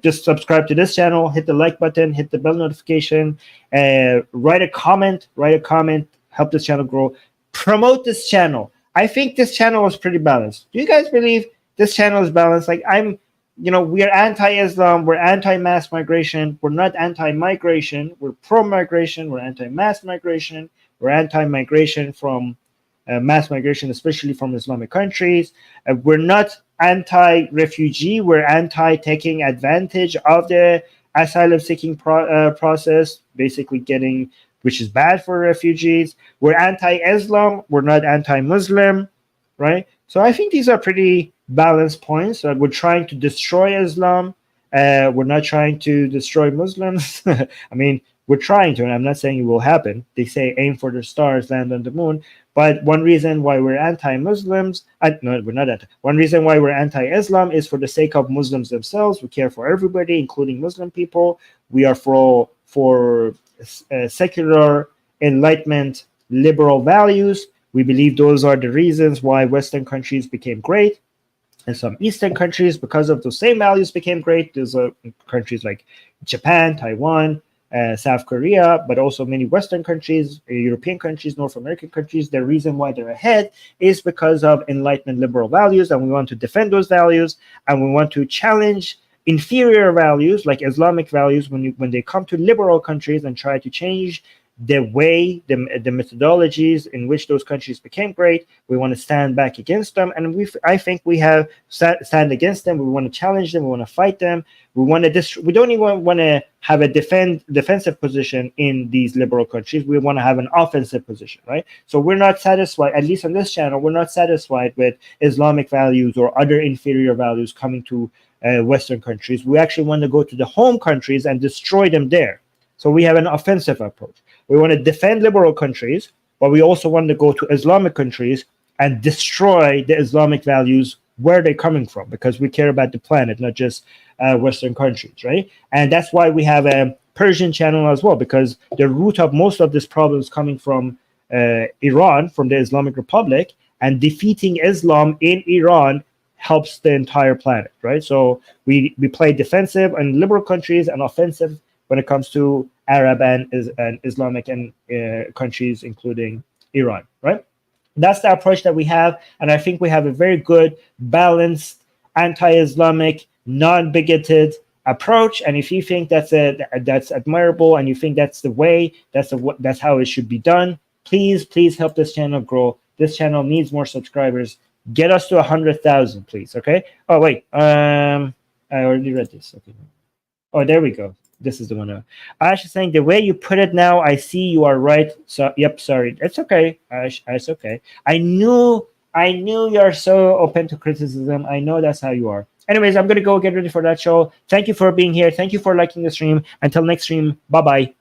just subscribe to this channel. Hit the like button, hit the bell notification, write a comment. Help this channel grow. Promote this channel. I think this channel is pretty balanced. Do you guys believe this channel is balanced? Like we are anti-Islam, we're anti-mass migration, we're not anti-migration, we're pro-migration, we're anti-mass migration, we're anti-migration from mass migration, especially from Islamic countries. We're not anti-refugee. We're anti-taking advantage of the asylum-seeking process, basically getting, which is bad for refugees. We're anti-Islam. We're not anti-Muslim, right? So I think these are pretty balanced points. We're trying to destroy Islam. We're not trying to destroy Muslims. I mean, we're trying to, and I'm not saying it will happen. They say aim for the stars, land on the moon. But one reason why we're anti-Muslims, no, we're not anti. One reason why we're anti-Islam is for the sake of Muslims themselves. We care for everybody, including Muslim people. We are for secular enlightenment, liberal values. We believe those are the reasons why Western countries became great. And some Eastern countries, because of those same values, became great. There's countries like Japan, Taiwan, South Korea, but also many Western countries, European countries, North American countries. The reason why they're ahead is because of enlightenment liberal values, and we want to defend those values, and we want to challenge inferior values like Islamic values when they come to liberal countries and try to change the way, the methodologies in which those countries became great. We want to stand back against them, and I think we have stand against them. We want to challenge them. We want to fight them. We want to we don't even want to have a defensive position in these liberal countries. We want to have an offensive position, right? So we're not satisfied, at least on this channel, we're not satisfied with Islamic values or other inferior values coming to Western countries. We actually want to go to the home countries and destroy them there. So we have an offensive approach. We want to defend liberal countries, but we also want to go to Islamic countries and destroy the Islamic values where they're coming from, because we care about the planet, not just Western countries, right? And that's why we have a Persian channel as well, because the root of most of this problem is coming from Iran, from the Islamic Republic, and defeating Islam in Iran helps the entire planet, right? So we play defensive in liberal countries and offensive when it comes to Arab and Islamic and countries, including Iran, right? That's the approach that we have, and I think we have a very good, balanced, anti-Islamic, non-bigoted approach. And if you think that's admirable, and you think that's the way, that's how it should be done, please help this channel grow. This channel needs more subscribers. Get us to 100,000, please. Okay. Oh wait, I already read this. Okay. Oh, there we go. This is the one. Ash is saying, the way you put it now, I see you are right. So, yep, sorry. It's okay, Ash. It's okay. I knew you're so open to criticism. I know that's how you are. Anyways, I'm going to go get ready for that show. Thank you for being here. Thank you for liking the stream. Until next stream, bye-bye.